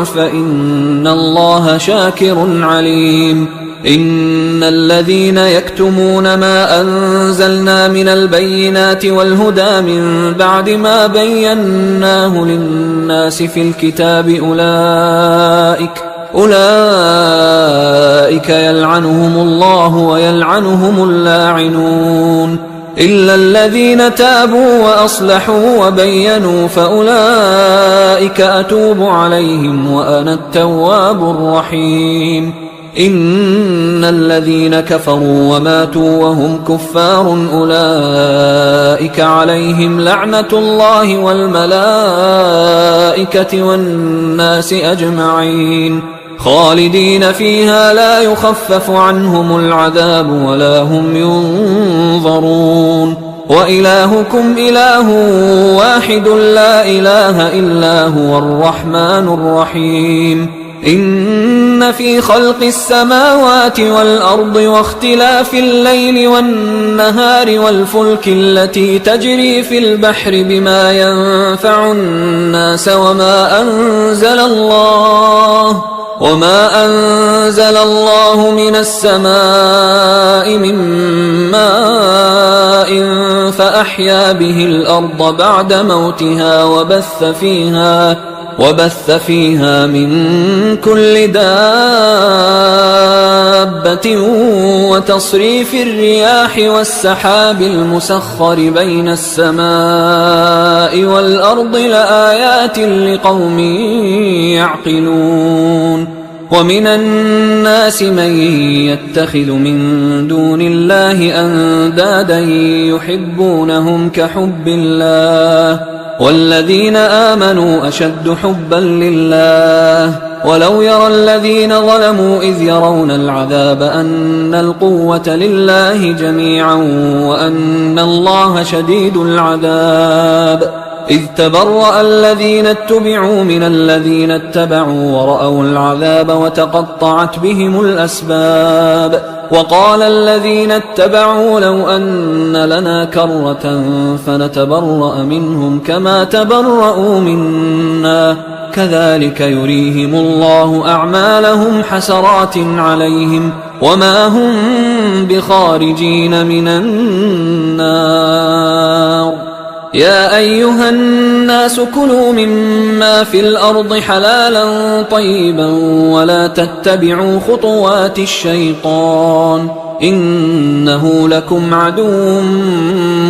فإن الله شاكر عليم إن الذين يكتمون ما أنزلنا من البينات والهدى من بعد ما بيناه للناس في الكتاب أولئك يلعنهم الله ويلعنهم اللاعنون إلا الذين تابوا وأصلحوا وبينوا فأولئك أتوب عليهم وأنا التواب الرحيم إن الذين كفروا وماتوا وهم كفار أولئك عليهم لعنة الله والملائكة والناس أجمعين خالدين فيها لا يخفف عنهم العذاب ولا هم ينظرون وإلهكم إله واحد لا إله إلا هو الرحمن الرحيم إن في خلق السماوات والأرض واختلاف الليل والنهار والفلك التي تجري في البحر بما ينفع الناس وما أنزل الله من السماء من ماء فأحيا به الأرض بعد موتها وبث فيها من كل دابة وتصريف الرياح والسحاب المسخر بين السماء والأرض لآيات لقوم يعقلون ومن الناس من يتخذ من دون الله أندادا يحبونهم كحب الله والذين آمنوا أشد حبا لله ولو يرى الذين ظلموا إذ يرون العذاب أن القوة لله جميعا وأن الله شديد العذاب إذ تبرأ الذين اتبعوا من الذين اتبعوا ورأوا العذاب وتقطعت بهم الأسباب وقال الذين اتبعوا لو أن لنا كرة فنتبرأ منهم كما تبرؤوا منا كذلك يريهم الله أعمالهم حسرات عليهم وما هم بخارجين من النار. يا أيها الناس كلوا مما في الأرض حلالا طيبا ولا تتبعوا خطوات الشيطان إنه لكم عدو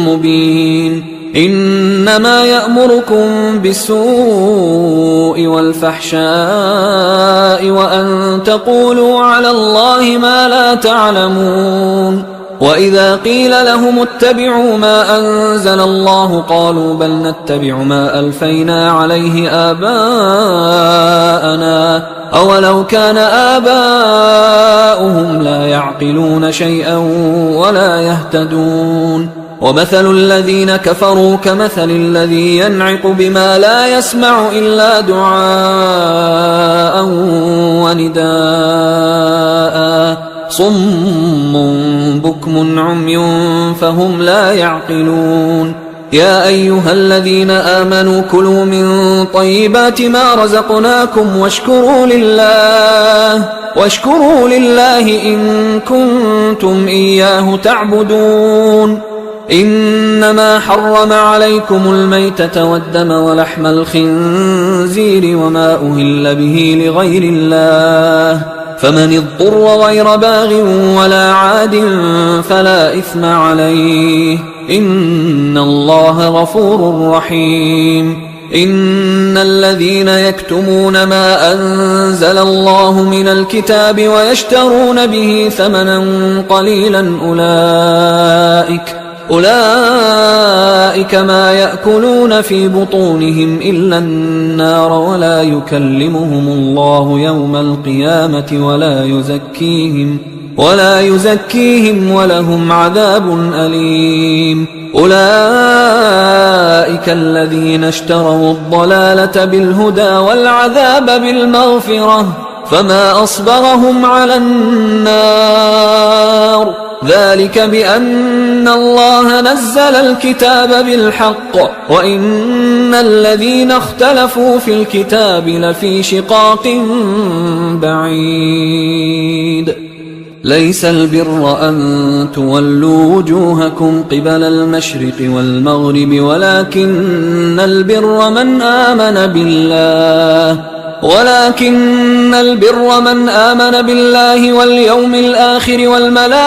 مبين. إنما يأمركم بالسوء والفحشاء وأن تقولوا على الله ما لا تعلمون. وإذا قيل لهم اتبعوا ما أنزل الله قالوا بل نتبع ما ألفينا عليه آباءنا أولو كان آباؤهم لا يعقلون شيئا ولا يهتدون. ومثل الذين كفروا كمثل الذي ينعق بما لا يسمع إلا دعاء ونداء صم بكم عمي فهم لا يعقلون. يا أيها الذين آمنوا كلوا من طيبات ما رزقناكم واشكروا لله إن كنتم إياه تعبدون. إنما حرم عليكم الميتة والدم ولحم الخنزير وما أهل به لغير الله فمن اضطر غير باغ ولا عاد فلا إثم عليه إن الله غفور رحيم. إن الذين يكتمون ما أنزل الله من الكتاب ويشترون به ثمنا قليلا أولئك ما يأكلون في بطونهم إلا النار ولا يكلمهم الله يوم القيامة ولا يزكيهم ولهم عذاب أليم. أولئك الذين اشتروا الضلالة بالهدى والعذاب بالمغفرة فما أصبرهم على النار ذلك بأن الله نزل الكتاب بالحق وإن الذين اختلفوا في الكتاب لفي شقاق بعيد. ليس البر أن تولوا وجوهكم قبل المشرق والمغرب ولكن البر من آمن بالله واليوم الآخر والملائكة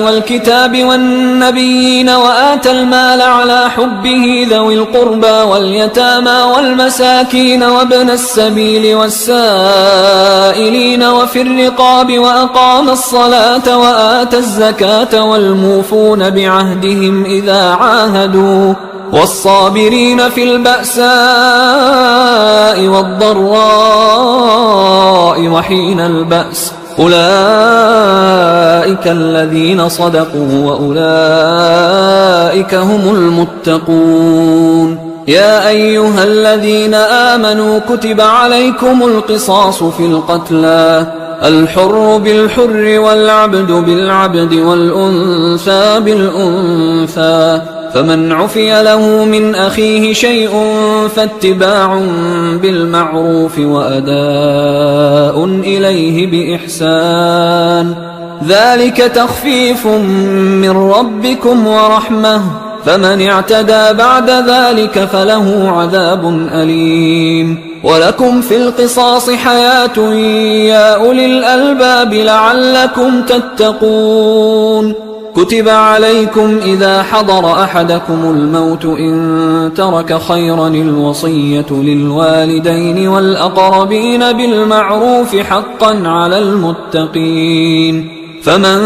والكتاب والنبيين وآتى المال على حبه ذوي القربى واليتامى والمساكين وابن السبيل والسائلين وفي الرقاب وأقام الصلاة وآتى الزكاة والموفون بعهدهم إذا عاهدوا والصابرين في البأساء والضراء وحين البأس أولئك الذين صدقوا وأولئك هم المتقون. يا أيها الذين آمنوا كتب عليكم القصاص في القتلى الحر بالحر والعبد بالعبد والأنثى بالأنثى فمن عفي له من أخيه شيء فاتباع بالمعروف وأداء إليه بإحسان ذلك تخفيف من ربكم ورحمة فمن اعتدى بعد ذلك فله عذاب أليم. ولكم في القصاص حياة يا أولي الألباب لعلكم تتقون. كتب عليكم إذا حضر أحدكم الموت إن ترك خيرا الوصية للوالدين والأقربين بالمعروف حقا على المتقين فمن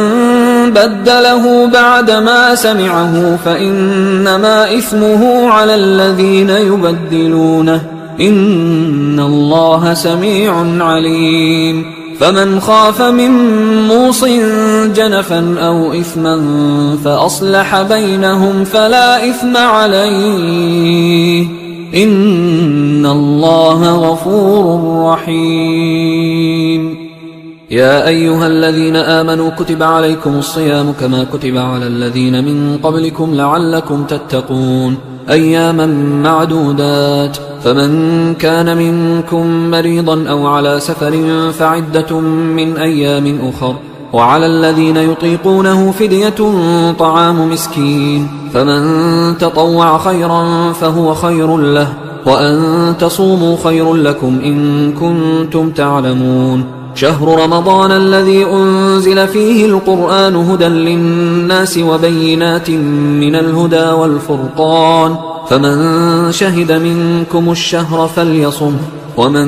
بدله بعدما سمعه فإنما إثمه على الذين يبدلونه إن الله سميع عليم. فمن خاف من موص جنفا أو إثما فأصلح بينهم فلا إثم عليه إن الله غفور رحيم. يا أيها الذين آمنوا كتب عليكم الصيام كما كتب على الذين من قبلكم لعلكم تتقون أياما معدودات فمن كان منكم مريضا أو على سفر فعدة من أيام أخر وعلى الذين يطيقونه فدية طعام مسكين فمن تطوع خيرا فهو خير له وأن تصوموا خير لكم إن كنتم تعلمون شهر رمضان الذي أنزل فيه القرآن هدى للناس وبينات من الهدى والفرقان فمن شهد منكم الشهر فليصمه ومن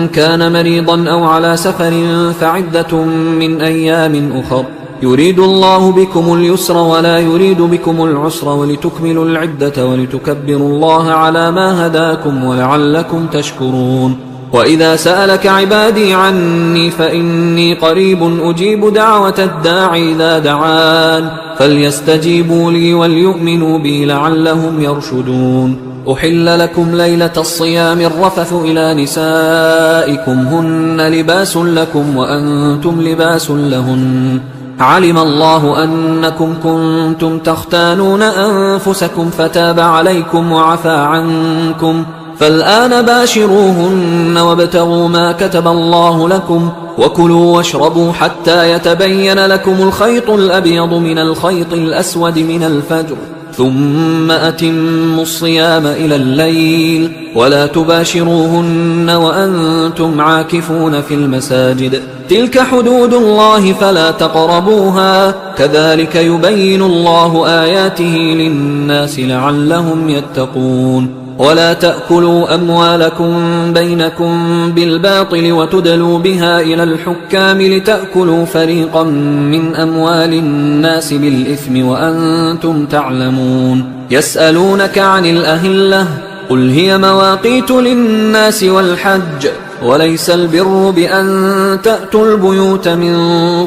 كان مريضا أو على سفر فعدة من أيام أخر يريد الله بكم اليسر ولا يريد بكم العسر ولتكملوا العدة ولتكبروا الله على ما هداكم ولعلكم تشكرون وإذا سألك عبادي عني فإني قريب أجيب دعوة الداعي إذا دعان فليستجيبوا لي وليؤمنوا بي لعلهم يرشدون أحل لكم ليلة الصيام الرفث إلى نسائكم هن لباس لكم وأنتم لباس لهن علم الله أنكم كنتم تختانون أنفسكم فتاب عليكم وعفى عنكم فالآن باشروهن وابتغوا ما كتب الله لكم وكلوا واشربوا حتى يتبين لكم الخيط الأبيض من الخيط الأسود من الفجر ثم أتموا الصيام إلى الليل ولا تباشروهن وأنتم عاكفون في المساجد تلك حدود الله فلا تقربوها كذلك يبين الله آياته للناس لعلهم يتقون ولا تأكلوا أموالكم بينكم بالباطل وتدلوا بها إلى الحكام لتأكلوا فريقا من أموال الناس بالإثم وأنتم تعلمون يسألونك عن الأهلة قل هي مواقيت للناس والحج وليس البر بأن تأتوا البيوت من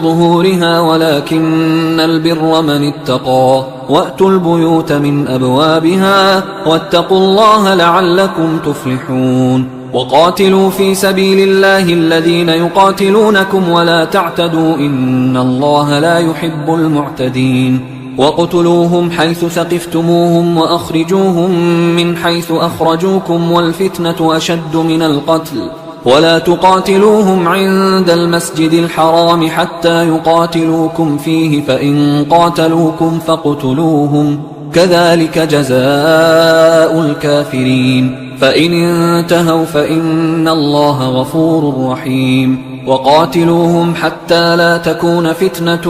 ظهورها ولكن البر من اتقى وأتوا البيوت من أبوابها واتقوا الله لعلكم تفلحون وقاتلوا في سبيل الله الذين يقاتلونكم ولا تعتدوا إن الله لا يحب المعتدين وقتلوهم حيث ثقفتموهم وأخرجوهم من حيث أخرجوكم والفتنة أشد من القتل ولا تقاتلوهم عند المسجد الحرام حتى يقاتلوكم فيه فإن قاتلوكم فاقتلوهم كذلك جزاء الكافرين فإن انتهوا فإن الله غفور رحيم وقاتلوهم حتى لا تكون فتنة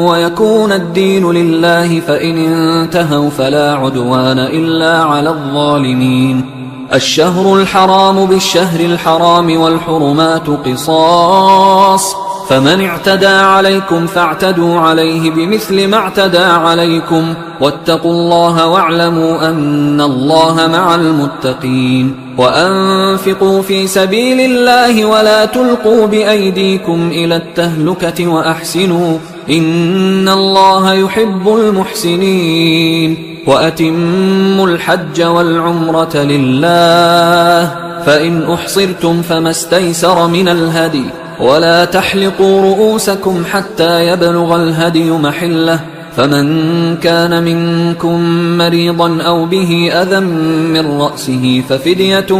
ويكون الدين لله فإن انتهوا فلا عدوان إلا على الظالمين الشهر الحرام بالشهر الحرام والحرمات قصاص فمن اعتدى عليكم فاعتدوا عليه بمثل ما اعتدى عليكم واتقوا الله واعلموا أن الله مع المتقين وأنفقوا في سبيل الله ولا تلقوا بأيديكم إلى التهلكة وأحسنوا إن الله يحب المحسنين وأتموا الحج والعمرة لله فإن أحصرتم فما استيسر من الهدي ولا تحلقوا رؤوسكم حتى يبلغ الهدي محله فمن كان منكم مريضا أو به أذى من رأسه ففدية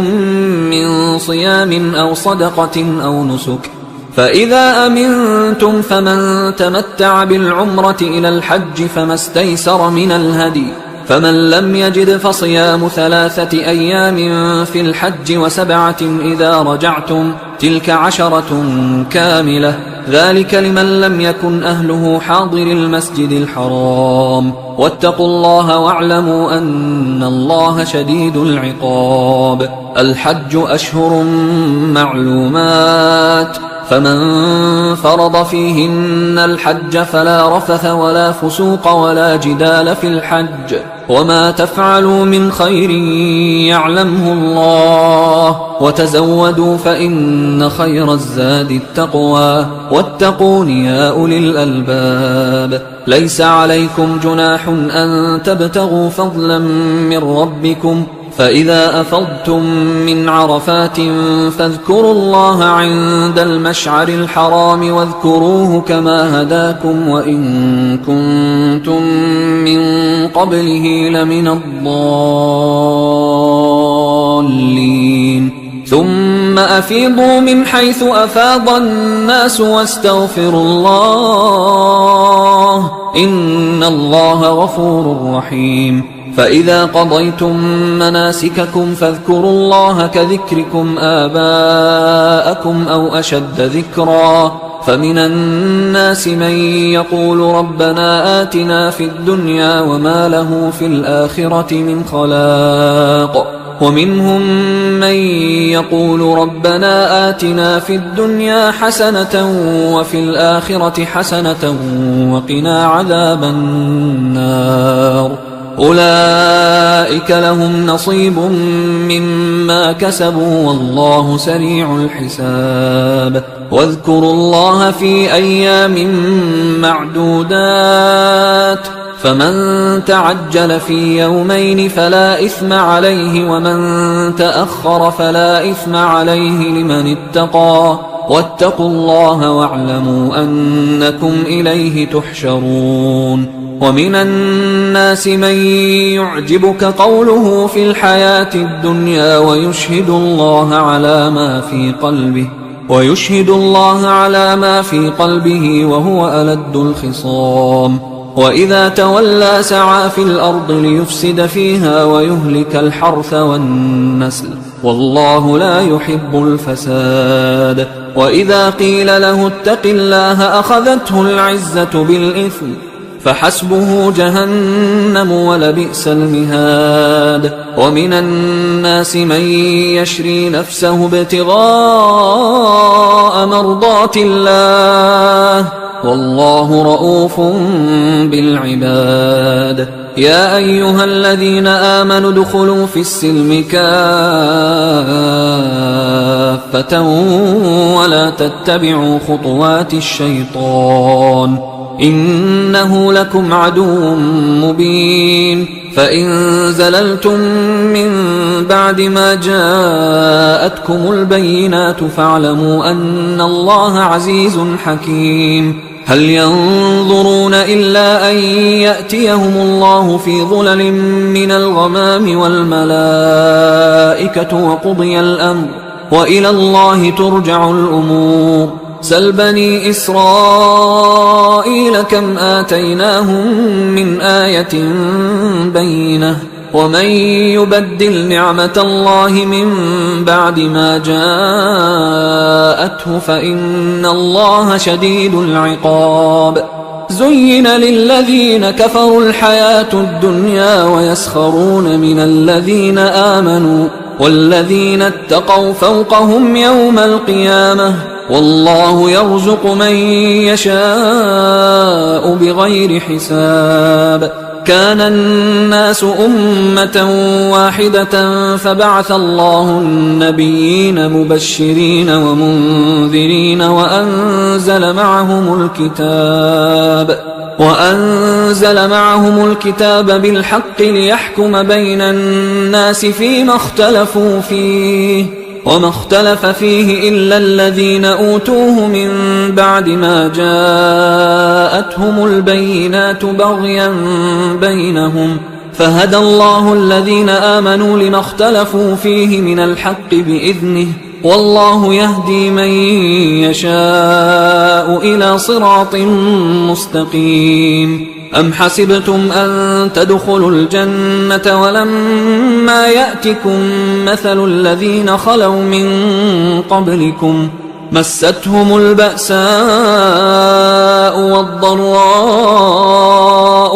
من صيام أو صدقة أو نسك فإذا أمنتم فمن تمتع بالعمرة إلى الحج فما استيسر من الهدي فمن لم يجد فصيام 3 أيام في الحج و7 إذا رجعتم تلك 10 كاملة ذلك لمن لم يكن أهله حاضر المسجد الحرام واتقوا الله واعلموا أن الله شديد العقاب الحج أشهر معلومات فمن فرض فيهن الحج فلا رفث ولا فسوق ولا جدال في الحج وما تفعلوا من خير يعلمه الله وتزودوا فإن خير الزاد التقوى واتقون يا أولي الألباب ليس عليكم جناح أن تبتغوا فضلا من ربكم فإذا أفضتم من عرفات فاذكروا الله عند المشعر الحرام واذكروه كما هداكم وإن كنتم من قبله لمن الضالين ثم أفيضوا من حيث أفاض الناس واستغفروا الله إن الله غفور رحيم فإذا قضيتم مناسككم فاذكروا الله كذكركم آباءكم أو أشد ذكرا فمن الناس من يقول ربنا آتنا في الدنيا وما له في الآخرة من خلاق ومنهم من يقول ربنا آتنا في الدنيا حسنة وفي الآخرة حسنة وقنا عذاب النار أولئك لهم نصيب مما كسبوا والله سريع الحساب واذكروا الله في أيام معدودات فمن تعجل في يومين فلا إثم عليه ومن تأخر فلا إثم عليه لمن اتقى واتقوا الله واعلموا أنكم إليه تحشرون ومن الناس من يعجبك قوله في الحياة الدنيا ويشهد الله على ما في قلبه وهو ألد الخصام وإذا تولى سعى في الأرض ليفسد فيها ويهلك الحرث والنسل والله لا يحب الفساد وإذا قيل له اتق الله أخذته العزة بالإثم فحسبه جهنم ولبئس المهاد ومن الناس من يشري نفسه ابتغاء مرضات الله والله رؤوف بالعباد يا أيها الذين آمنوا ادخلوا في السلم كافة ولا تتبعوا خطوات الشيطان إنه لكم عدو مبين فإن زللتم من بعد ما جاءتكم البينات فاعلموا أن الله عزيز حكيم هل ينظرون إلا أن يأتيهم الله في ظلل من الغمام والملائكة وقضي الأمر وإلى الله ترجع الأمور سل بني إسرائيل كم آتيناهم من آية بينة ومن يبدل نعمة الله من بعد ما جاءته فإن الله شديد العقاب زين للذين كفروا الحياة الدنيا ويسخرون من الذين آمنوا والذين اتقوا فوقهم يوم القيامة والله يرزق من يشاء بغير حساب كان الناس أمة واحدة فبعث الله النبيين مبشرين ومنذرين وأنزل معهم الكتاب بالحق ليحكم بين الناس فيما اختلفوا فيه وما اختلف فيه إلا الذين أوتوه من بعد ما جاءتهم البينات بغيا بينهم فهدى الله الذين آمنوا لما اختلفوا فيه من الحق بإذنه والله يهدي من يشاء إلى صراط مستقيم أم حسبتم أن تدخلوا الجنة ولما يأتكم مثل الذين خلوا من قبلكم مستهم البأساء والضراء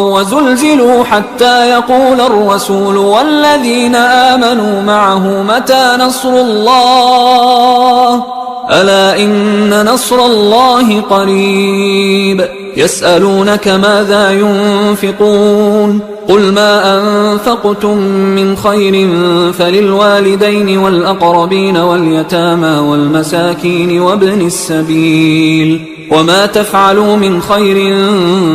وزلزلوا حتى يقول الرسول والذين آمنوا معه متى نصر الله ألا إن نصر الله قريب يسألونك ماذا ينفقون قل ما أنفقتم من خير فللوالدين والأقربين واليتامى والمساكين وابن السبيل وما تفعلوا من خير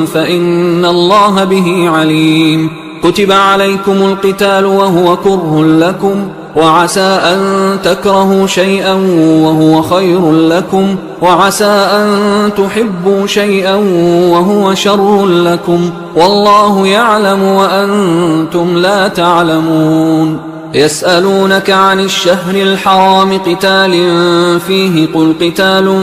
فإن الله به عليم كتب عليكم القتال وهو كره لكم وعسى أن تكرهوا شيئا وهو خير لكم وعسى أن تحبوا شيئا وهو شر لكم والله يعلم وأنتم لا تعلمون يسألونك عن الشهر الحرام قتال فيه قل قتال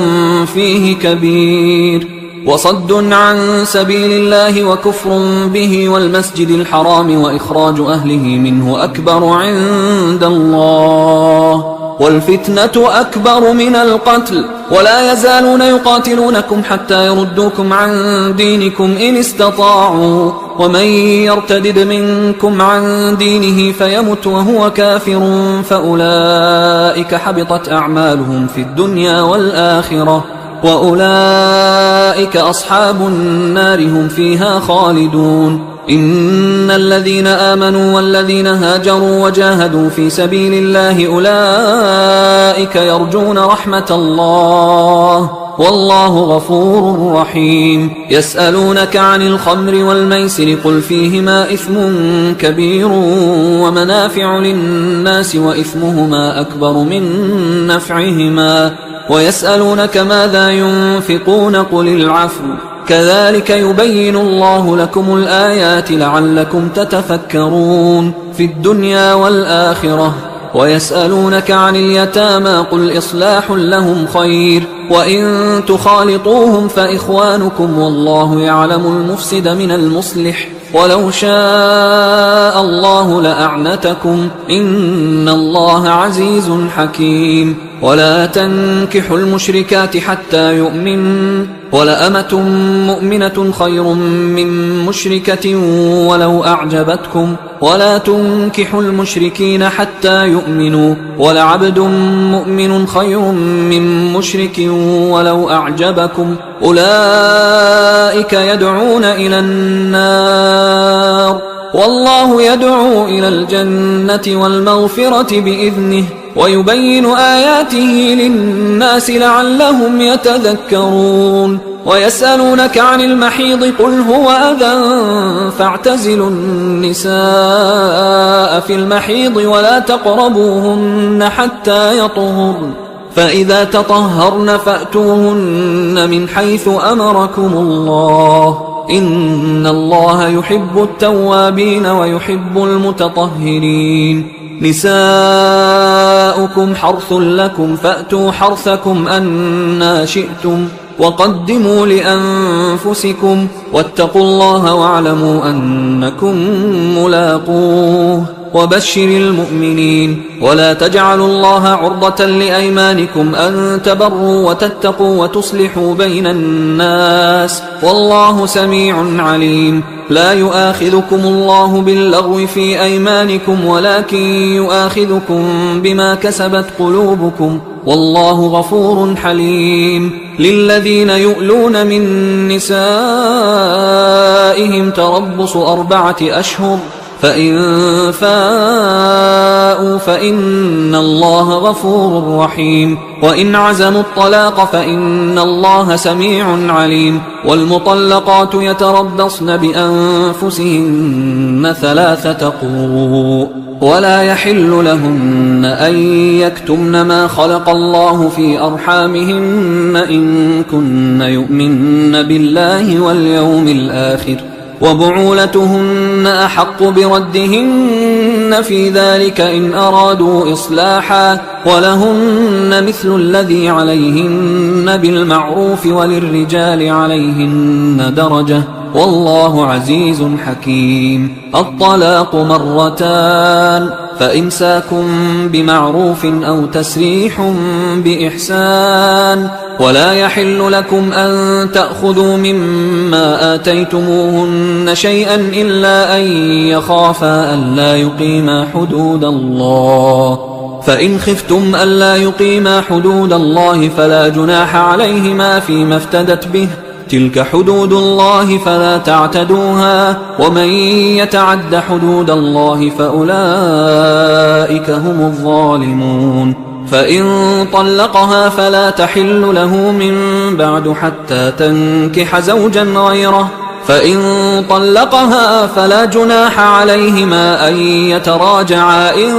فيه كبير وصد عن سبيل الله وكفر به والمسجد الحرام وإخراج أهله منه أكبر عند الله والفتنة أكبر من القتل ولا يزالون يقاتلونكم حتى يردوكم عن دينكم إن استطاعوا ومن يرتدد منكم عن دينه فيمت وهو كافر فأولئك حبطت أعمالهم في الدنيا والآخرة وأولئك أصحاب النار هم فيها خالدون إن الذين آمنوا والذين هاجروا وجاهدوا في سبيل الله أولئك يرجون رحمة الله والله غفور رحيم يسألونك عن الخمر والميسر قل فيهما إثم كبير ومنافع للناس وإثمهما أكبر من نفعهما ويسألونك ماذا ينفقون قل العفو كذلك يبين الله لكم الآيات لعلكم تتفكرون في الدنيا والآخرة ويسألونك عن اليتامى قل إصلاح لهم خير وإن تخالطوهم فإخوانكم والله يعلم المفسد من المصلح ولو شاء الله لأعنتكم إن الله عزيز حكيم ولا تنكحوا المشركات حتى يؤمن ولأمة مؤمنة خير من مشركة ولو أعجبتكم ولا تنكحوا المشركين حتى يؤمنوا ولعبد مؤمن خير من مشرك ولو أعجبكم أولئك يدعون إلى النار والله يدعو إلى الجنة والمغفرة بإذنه ويبين آياته للناس لعلهم يتذكرون ويسألونك عن المحيض قل هو أذى فاعتزلوا النساء في المحيض ولا تقربوهن حتى يطهرن فإذا تطهرن فأتوهن من حيث أمركم الله إن الله يحب التوابين ويحب المتطهرين نساؤكم حرث لكم فأتوا حرثكم أنى شئتم وقدموا لأنفسكم واتقوا الله واعلموا أنكم ملاقوه وبشر المؤمنين ولا تجعلوا الله عرضة لأيمانكم أن تبروا وتتقوا وتصلحوا بين الناس والله سميع عليم لا يؤاخذكم الله باللغو في أيمانكم ولكن يؤاخذكم بما كسبت قلوبكم والله غفور حليم للذين يؤلون من نسائهم تربص 4 أشهر فإن فاءوا فإن الله غفور رحيم وإن عزموا الطلاق فإن الله سميع عليم والمطلقات يتربصن بأنفسهن 3 قروء ولا يحل لهن أن يكتمن ما خلق الله في أرحامهن إن كن يؤمن بالله واليوم الآخر وبعولتهن أحق بردهن في ذلك إن أرادوا إصلاحا ولهن مثل الذي عليهن بالمعروف وللرجال عليهن درجة والله عزيز حكيم الطلاق 2 فإمساك بمعروف أو تسريح بإحسان ولا يحل لكم أن تأخذوا مما آتيتموهن شيئا إلا أن يخافا ألا يقيما حدود الله فإن خفتم ألا يقيما حدود الله فلا جناح عليهما فيما افتدت به تلك حدود الله فلا تعتدوها ومن يتعد حدود الله فأولئك هم الظالمون فإن طلقها فلا تحل له من بعد حتى تنكح زوجا غيره فإن طلقها فلا جناح عليهما أن يتراجعا إن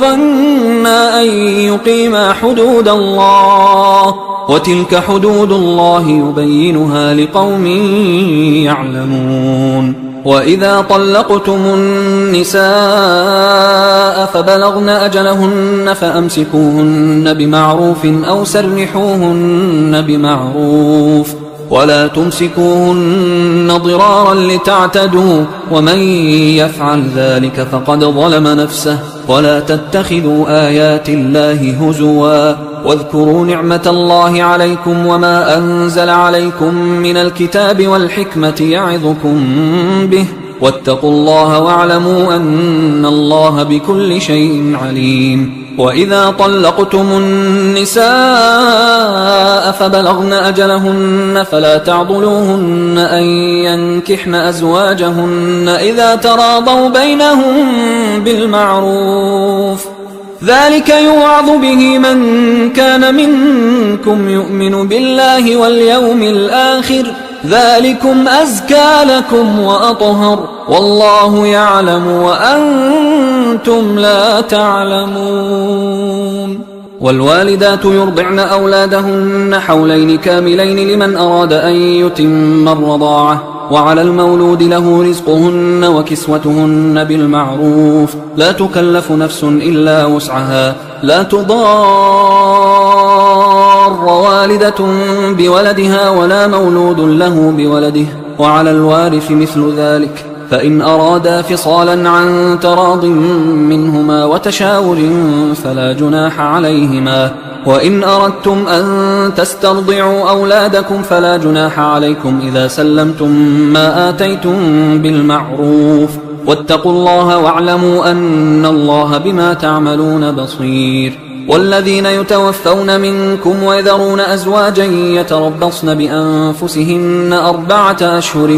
ظنا أن يقيما حدود الله، وتلك حدود الله يبينها لقوم يعلمون. وإذا طلقتم النساء فبلغن أجلهن فأمسكوهن بمعروف أو سرحوهن بمعروف، ولا تمسكوهن ضرارا لتعتدوا، ومن يفعل ذلك فقد ظلم نفسه. ولا تتخذوا آيات الله هزوا، واذكروا نعمة الله عليكم وما أنزل عليكم من الكتاب والحكمة يعظكم به، واتقوا الله واعلموا أن الله بكل شيء عليم. وإذا طلقتم النساء فبلغن أجلهن فلا تعضلوهن أن ينكحن أزواجهن إذا تراضوا بينهم بالمعروف، ذلك يوعظ به من كان منكم يؤمن بالله واليوم الآخر، ذلكم أزكى لكم وأطهر، والله يعلم وأنتم لا تعلمون. والوالدات يرضعن أولادهن حولين كاملين لمن أراد أن يتم الرضاعة، وعلى المولود له رزقهن وكسوتهن بالمعروف، لا تكلف نفس إلا وسعها، لا تضار والدة بولدها ولا مولود له بولده، وعلى الوارث مثل ذلك، فإن أرادا فصالا عن تراض منهما وتشاور فلا جناح عليهما. وإن أردتم أن تسترضعوا أولادكم فلا جناح عليكم إذا سلمتم ما آتيتم بالمعروف، واتقوا الله واعلموا أن الله بما تعملون بصير. والذين يتوفون منكم ويذرون أزواجا يتربصن بأنفسهن 4 أشهر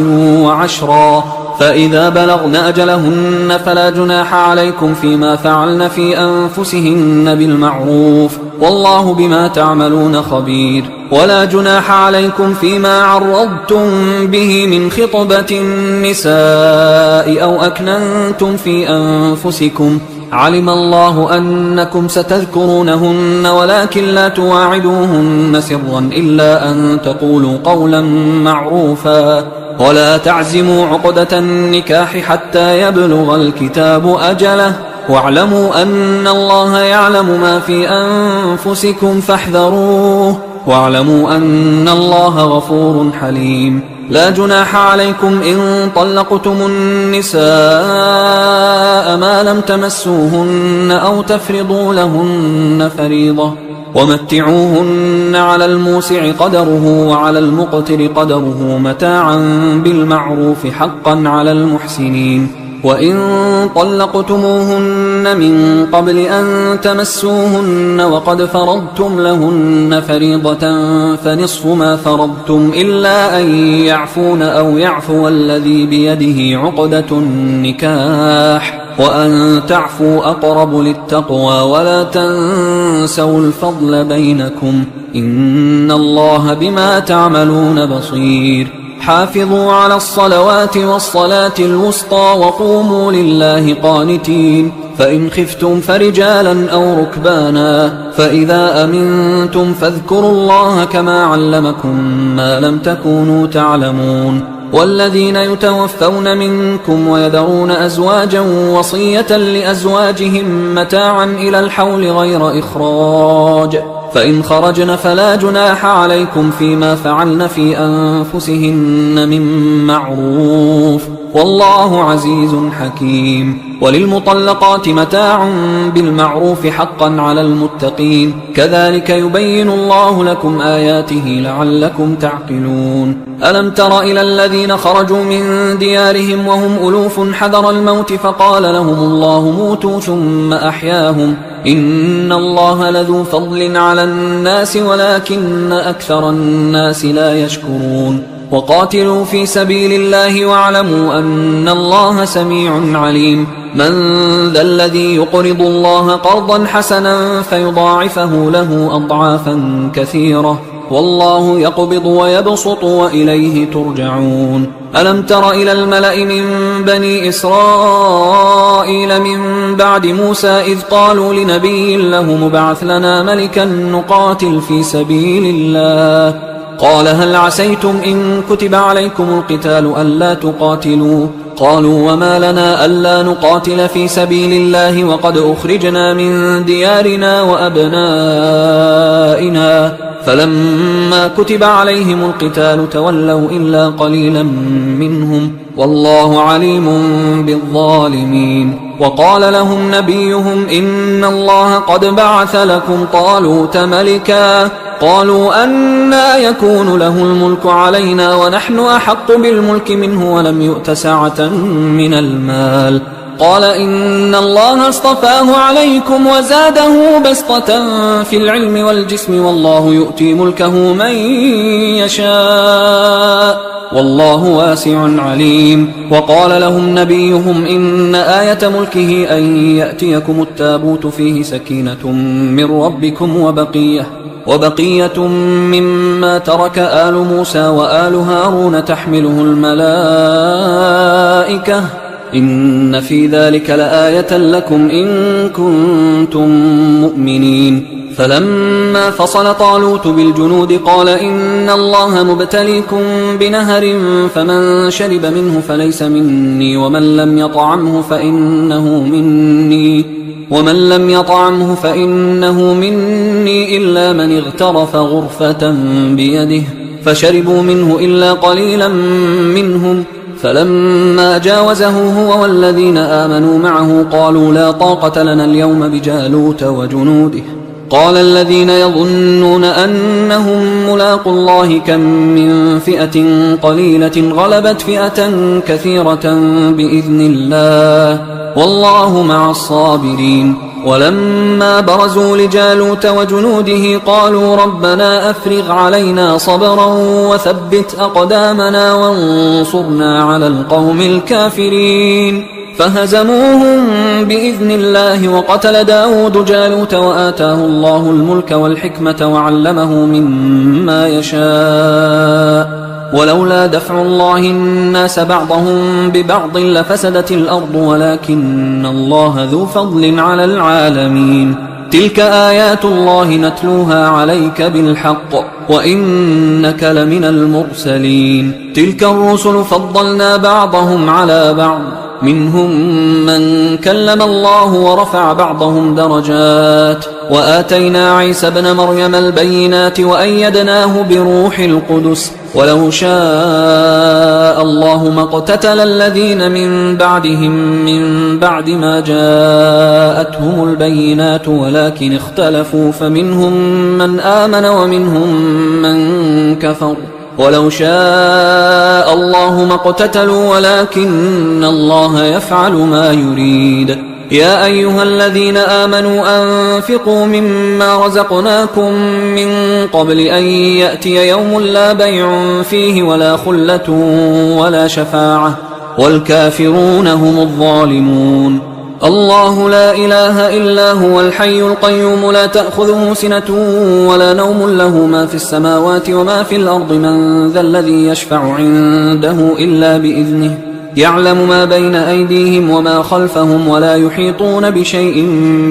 و10، فإذا بلغن أجلهن فلا جناح عليكم فيما فعلن في أنفسهن بالمعروف، والله بما تعملون خبير. ولا جناح عليكم فيما عرضتم به من خطبة النساء أو أكننتم في أنفسكم، علم الله أنكم ستذكرونهن ولكن لا تواعدوهن سرا إلا أن تقولوا قولا معروفا، ولا تعزموا عقدة النكاح حتى يبلغ الكتاب أجله، واعلموا أن الله يعلم ما في أنفسكم فاحذروه، واعلموا أن الله غفور حليم. لا جناح عليكم إن طلقتم النساء ما لم تمسوهن أو تفرضوا لهن فريضة، ومتعوهن على الموسع قدره وعلى المقتر قدره متاعا بالمعروف حقا على المحسنين. وإن طلقتموهن من قبل أن تمسوهن وقد فرضتم لهن فريضة فنصف ما فرضتم إلا أن يعفون أو يعفو الذي بيده عقدة النكاح، وأن تعفوا أقرب للتقوى، ولا تنسوا الفضل بينكم، إن الله بما تعملون بصير. حافظوا على الصلوات والصلاة الوسطى وقوموا لله قانتين، فإن خفتم فرجالا أو ركبانا، فإذا أمنتم فاذكروا الله كما علمكم ما لم تكونوا تعلمون. والذين يتوفون منكم ويذرون أزواجا وصية لأزواجهم متاعا إلى الحول غير إخراج، فإن خرجن فلا جناح عليكم فيما فعلن في أنفسهن من معروف، والله عزيز حكيم. وللمطلقات متاع بالمعروف حقا على المتقين، كذلك يبين الله لكم آياته لعلكم تعقلون. ألم تر إلى الذين خرجوا من ديارهم وهم ألوف حذر الموت فقال لهم الله موتوا ثم أحياهم، إن الله لذو فضل على الناس ولكن أكثر الناس لا يشكرون. وقاتلوا في سبيل الله واعلموا أن الله سميع عليم. من ذا الذي يقرض الله قرضا حسنا فيضاعفه له أضعافا كثيرة والله يقبض ويبسط وإليه ترجعون. ألم تر إلى الملأ من بني إسرائيل من بعد موسى إذ قالوا لنبي له مبعث لنا ملكا نقاتل في سبيل الله قال هل عسيتم إن كتب عليكم القتال ألا تقاتلوا قالوا وما لنا ألا نقاتل في سبيل الله وقد أخرجنا من ديارنا وأبنائنا فلما كتب عليهم القتال تولوا إلا قليلا منهم والله عليم بالظالمين. وقال لهم نبيهم إن الله قد بعث لكم طالوت ملكا قالوا أنى يكون له الملك علينا ونحن أحق بالملك منه ولم يؤت سعة من المال قال إن الله اصطفاه عليكم وزاده بسطة في العلم والجسم والله يؤتي ملكه من يشاء والله واسع عليم. وقال لهم نبيهم إن آية ملكه أن يأتيكم التابوت فيه سكينة من ربكم وبقية مما ترك آل موسى وآل هارون تحمله الملائكة إن في ذلك لآية لكم إن كنتم مؤمنين. فلما فصل طالوت بالجنود قال إن الله مبتليكم بنهر فمن شرب منه فليس مني ومن لم يطعمه فإنه مني إلا من اغترف غرفة بيده فشربوا منه إلا قليلا منهم فلما جاوزه هو والذين آمنوا معه قالوا لا طاقة لنا اليوم بجالوت وجنوده قال الذين يظنون أنهم ملاقوا الله كم من فئة قليلة غلبت فئة كثيرة بإذن الله والله مع الصابرين. ولما برزوا لجالوت وجنوده قالوا ربنا أفرغ علينا صبرا وثبت أقدامنا وانصرنا على القوم الكافرين فهزموهم بإذن الله. وقتل داود جالوت وآتاه الله الملك والحكمة وعلمه مما يشاء ولولا دفع الله الناس بعضهم ببعض لفسدت الأرض ولكن الله ذو فضل على العالمين. تلك آيات الله نتلوها عليك بالحق وإنك لمن المرسلين. تلك الرسل فضلنا بعضهم على بعض منهم من كلم الله ورفع بعضهم درجات وآتينا عيسى ابن مريم البينات وأيدناه بروح القدس ولو شاء الله ما اقتتل الذين من بعدهم من بعد ما جاءتهم البينات ولكن اختلفوا فمنهم من آمن ومنهم من كفر ولو شاء الله ما اقتتلوا ولكن الله يفعل ما يريد. يا أيها الذين آمنوا أنفقوا مما رزقناكم من قبل أن يأتي يوم لا بيع فيه ولا خلة ولا شفاعة والكافرون هم الظالمون. الله لا إله إلا هو الحي القيوم لا تأخذه سنة ولا نوم له ما في السماوات وما في الأرض من ذا الذي يشفع عنده إلا بإذنه يعلم ما بين أيديهم وما خلفهم ولا يحيطون بشيء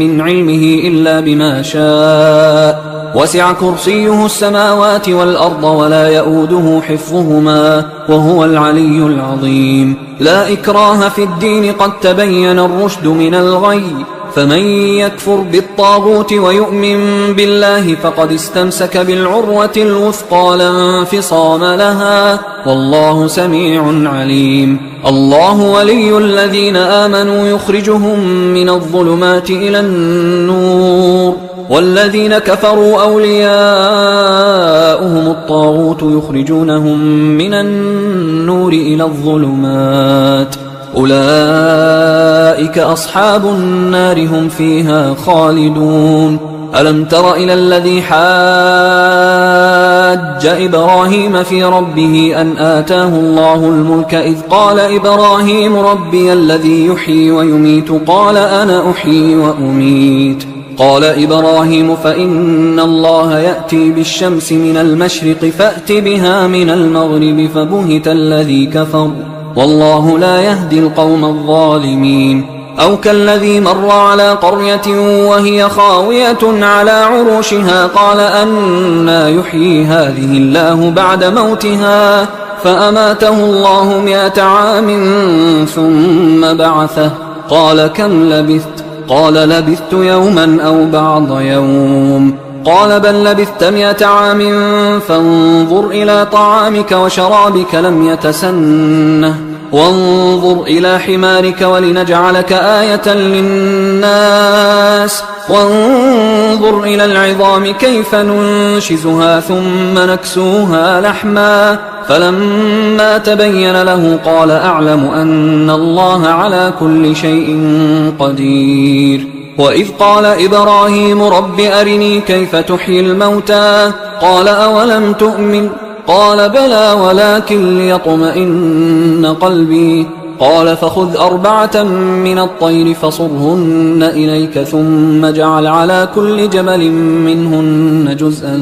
من علمه إلا بما شاء وسع كرسيه السماوات والأرض ولا يؤوده حفظهما وهو العلي العظيم. لا إكراه في الدين قد تبين الرشد من الغي فمن يكفر بالطاغوت ويؤمن بالله فقد استمسك بالعروة الوثقى لا انفصام لها والله سميع عليم. الله ولي الذين آمنوا يخرجهم من الظلمات إلى النور والذين كفروا أولياؤهم الطاغوت يخرجونهم من النور إلى الظلمات أولئك أصحاب النار هم فيها خالدون. ألم تر إلى الذي حاج إبراهيم في ربه أن آتاه الله الملك إذ قال إبراهيم ربي الذي يحيي ويميت قال أنا أحيي وأميت قال إبراهيم فإن الله يأتي بالشمس من المشرق فأت بها من المغرب فبهت الذي كفر والله لا يهدي القوم الظالمين أو كالذي مر على قرية وهي خاوية على عروشها قال أنى يحيي هذه الله بعد موتها فأماته الله 100 عام ثم بعثه قال كم لبثت قال لبثت يوما أو بعض يوم قال بل لبثت 100 عام فانظر إلى طعامك وشرابك لم يتسنه وانظر إلى حمارك ولنجعلك آية للناس وانظر إلى العظام كيف ننشزها ثم نكسوها لحما فلما تبين له قال أعلم أن الله على كل شيء قدير وإذ قال إبراهيم رب أرني كيف تحيي الموتى قال أولم تؤمن قال بلى ولكن ليطمئن قلبي قال فخذ 4 من الطير فصرهن إليك ثم اجعل على كل جبل منهن جزءا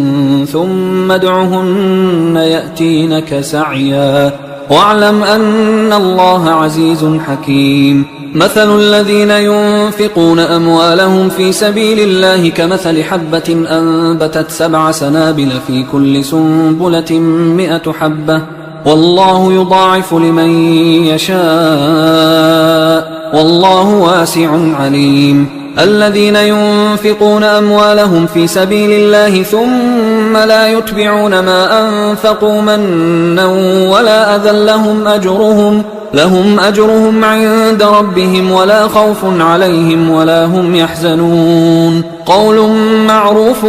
ثم ادعهن يأتينك سعيا واعلم أن الله عزيز حكيم مثل الذين ينفقون أموالهم في سبيل الله كمثل حبة أنبتت 7 سنابل في كل سنبلة 100 حبة والله يضاعف لمن يشاء والله واسع عليم الذين ينفقون أموالهم في سبيل الله ثم لا يتبعون ما أنفقوا منا ولا أذى لهم أجرهم عند ربهم ولا خوف عليهم ولا هم يحزنون قول معروف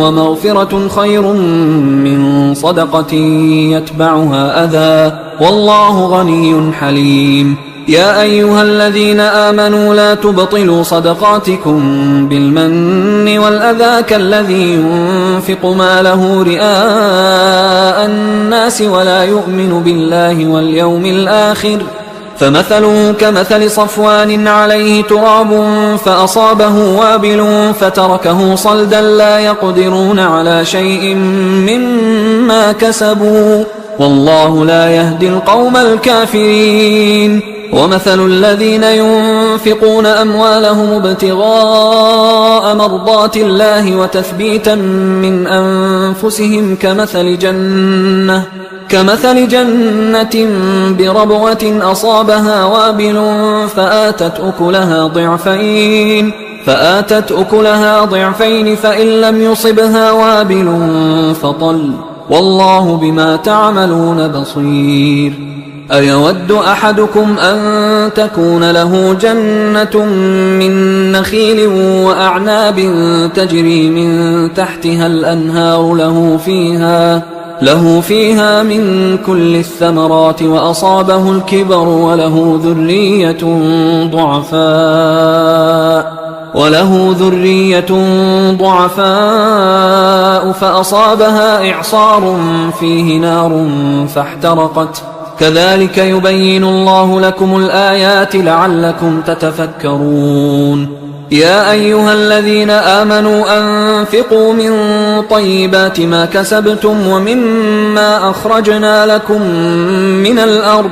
ومغفرة خير من صدقة يتبعها أذى والله غني حليم يا أيها الذين آمنوا لا تبطلوا صدقاتكم بالمن والأذى كالذي ينفق ماله رئاء الناس ولا يؤمن بالله واليوم الآخر فمثله كمثل صفوان عليه تراب فأصابه وابل فتركه صلدا لا يقدرون على شيء مما كسبوا والله لا يهدي القوم الكافرين ومثل الذين ينفقون أموالهم ابتغاء مرضات الله وتثبيتا من أنفسهم كمثل جنة بربوة أصابها وابل فآتت أكلها ضعفين فإن لم يصبها وابل فطل والله بما تعملون بصير أيود أحدكم أن تكون له جنة من نخيل وأعناب تجري من تحتها الأنهار له فيها من كل الثمرات وأصابه الكبر وله ذرية ضعفاء فأصابها إعصار فيه نار فاحترقت كذلك يبين الله لكم الآيات لعلكم تتفكرون يا أيها الذين آمنوا أنفقوا من طيبات ما كسبتم ومما أخرجنا لكم من الأرض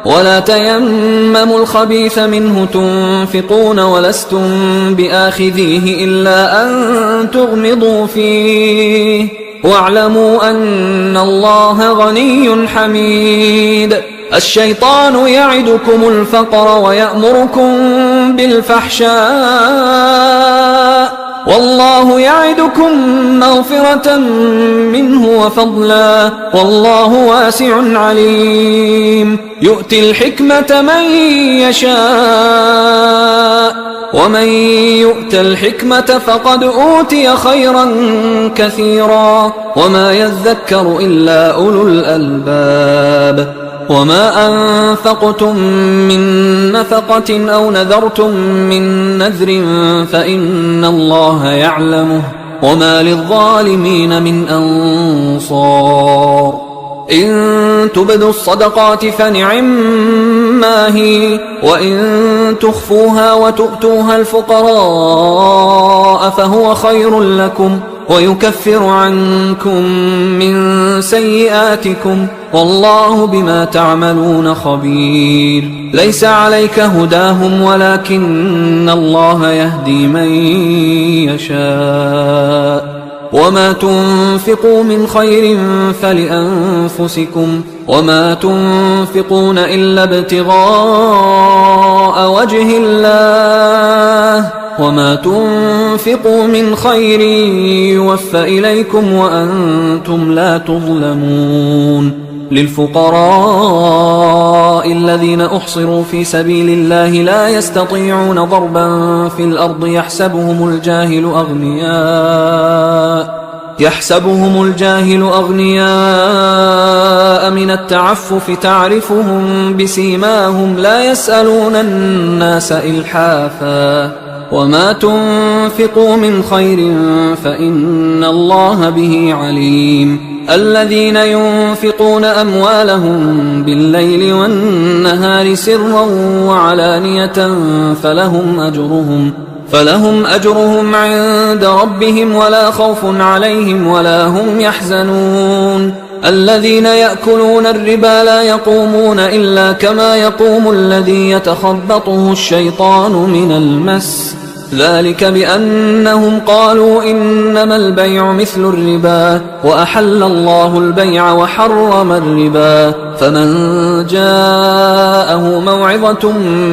ولا تيمموا الخبيث منه تنفقون ولستم بآخذيه إلا أن تغمضوا فيه واعلموا أن الله غني حميد الشيطان يعدكم الفقر ويأمركم بالفحشاء والله يعدكم مغفرة منه وفضلا والله واسع عليم يؤتي الحكمة من يشاء ومن يؤت الحكمة فقد أوتي خيرا كثيرا وما يذكر إلا أولو الألباب وما أنفقتم من نفقة أو نذرتم من نذر فإن الله يعلمه وما للظالمين من أنصار إن تبدوا الصدقات فنعما هي، وإن تخفوها وتؤتوها الفقراء فهو خير لكم ويكفر عنكم من سيئاتكم والله بما تعملون خبير. ليس عليك هداهم ولكن الله يهدي من يشاء. وما تنفقوا من خير فلأنفسكم وما تنفقون إلا ابتغاء وجه الله وما تنفقوا من خير يوفى إليكم وأنتم لا تظلمون. للفقراء الذين أحصروا في سبيل الله لا يستطيعون ضربا في الأرض يحسبهم الجاهل أغنياء من التعفف تعرفهم بسيماهم لا يسألون الناس إلحافا. وما تنفقوا من خير فإن الله به عليم. الذين ينفقون أموالهم بالليل والنهار سرا وعلانية فلهم أجرهم عند ربهم ولا خوف عليهم ولا هم يحزنون. الذين يأكلون الربا لا يقومون إلا كما يقوم الذي يتخبطه الشيطان من المس، ذلك بأنهم قالوا إنما البيع مثل الربا وأحل الله البيع وحرم الربا. فمن جاءه موعظة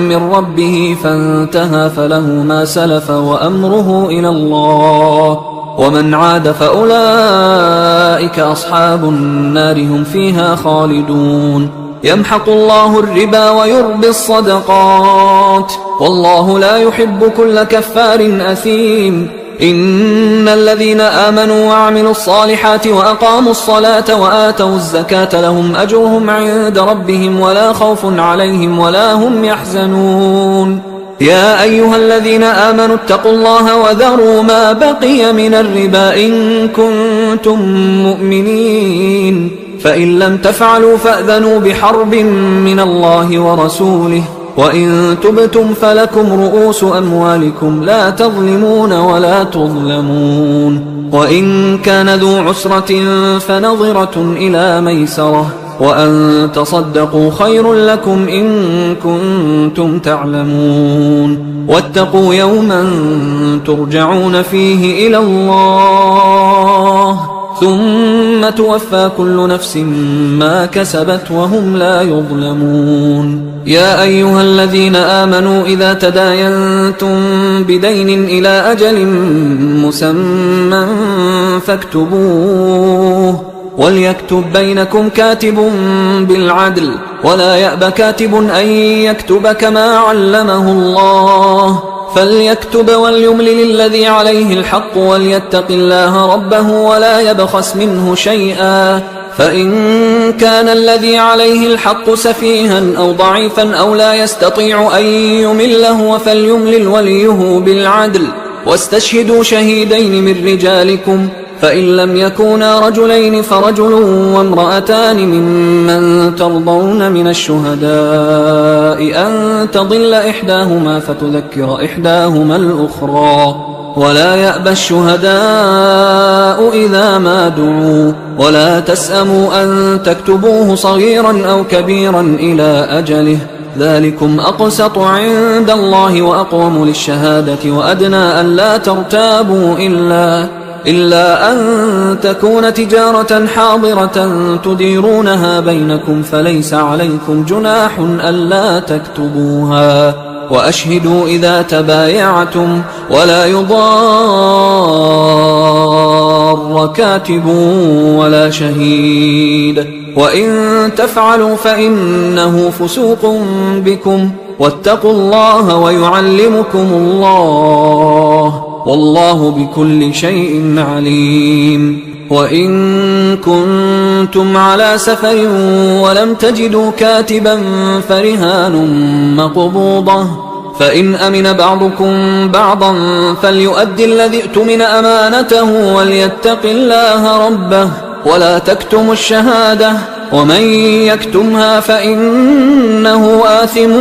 من ربه فانتهى فله ما سلف وأمره إلى الله ومن عاد فأولئك أصحاب النار هم فيها خالدون. يمحق الله الربا ويربي الصدقات والله لا يحب كل كفار أثيم. إن الذين آمنوا وعملوا الصالحات وأقاموا الصلاة وآتوا الزكاة لهم أجرهم عند ربهم ولا خوف عليهم ولا هم يحزنون. يا أيها الذين آمنوا اتقوا الله وذروا ما بقي من الربا إن كنتم مؤمنين، فإن لم تفعلوا فأذنوا بحرب من الله ورسوله، وإن تبتم فلكم رؤوس أموالكم لا تظلمون ولا تظلمون. وإن كان ذو عسرة فنظرة إلى ميسرة وأن تصدقوا خير لكم إن كنتم تعلمون. واتقوا يوما ترجعون فيه إلى الله ثم توفى كل نفس ما كسبت وهم لا يظلمون. يا أيها الذين آمنوا إذا تداينتم بدين إلى أجل مسمى فاكتبوه وليكتب بينكم كاتب بالعدل ولا يأب كاتب أن يكتب كما علمه الله، فليكتب وليملل الذي عليه الحق وليتق الله ربه ولا يبخس منه شيئا، فإن كان الذي عليه الحق سفيها أو ضعيفا أو لا يستطيع أن يمله فليملل وليه بالعدل واستشهدوا شهيدين من رجالكم، فإن لم يكونا رجلين فرجل وامرأتان ممن ترضون من الشهداء أن تضل إحداهما فتذكر إحداهما الأخرى، ولا يأبى الشهداء إذا ما دعوا، ولا تسأموا أن تكتبوه صغيرا أو كبيرا إلى أجله، ذلكم أقسط عند الله وأقوم للشهادة وأدنى أن لا ترتابوا إلا أن تكون تجارة حاضرة تديرونها بينكم فليس عليكم جناح ألا تكتبوها، وأشهدوا إذا تبايعتم ولا يضار كاتب ولا شهيد، وإن تفعلوا فإنه فسوق بكم، واتقوا الله ويعلمكم الله والله بكل شيء عليم. وإن كنتم على سفر ولم تجدوا كاتبا فرهان مقبوضة، فإن أمن بعضكم بعضا فليؤدي الذي اؤتمن أمانته وليتق الله ربه ولا تكتموا الشهادة ومن يكتمها فإنه آثم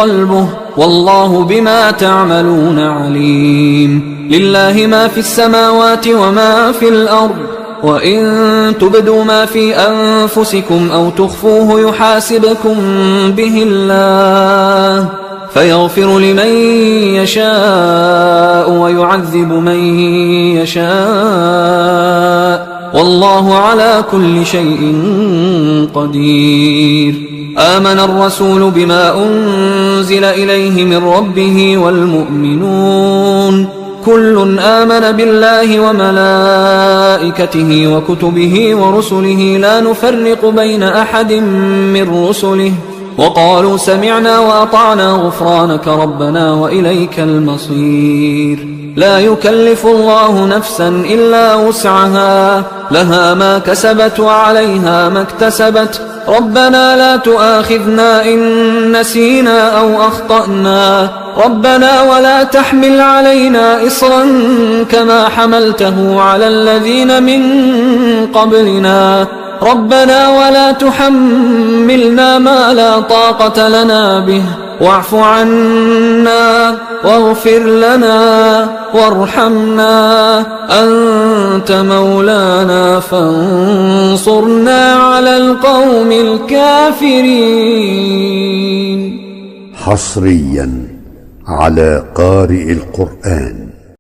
قلبه والله بما تعملون عليم. لله ما في السماوات وما في الأرض، وإن تبدوا ما في أنفسكم أو تخفوه يحاسبكم به الله فيغفر لمن يشاء ويعذب من يشاء والله على كل شيء قدير. آمن الرسول بما أنزل إليه من ربه والمؤمنون كل آمن بالله وملائكته وكتبه ورسله لا نفرق بين أحد من رسله وقالوا سمعنا وأطعنا غفرانك ربنا وإليك المصير. لا يكلف الله نفسا إلا وسعها لها ما كسبت وعليها ما اكتسبت ربنا لا تؤاخذنا إن نسينا أو أخطأنا ربنا ولا تحمل علينا إصرا كما حملته على الذين من قبلنا ربنا ولا تحملنا ما لا طاقة لنا به واعف عنا واغفر لنا وارحمنا أنت مولانا فانصرنا على القوم الكافرين. حصريا على قارئ القرآن.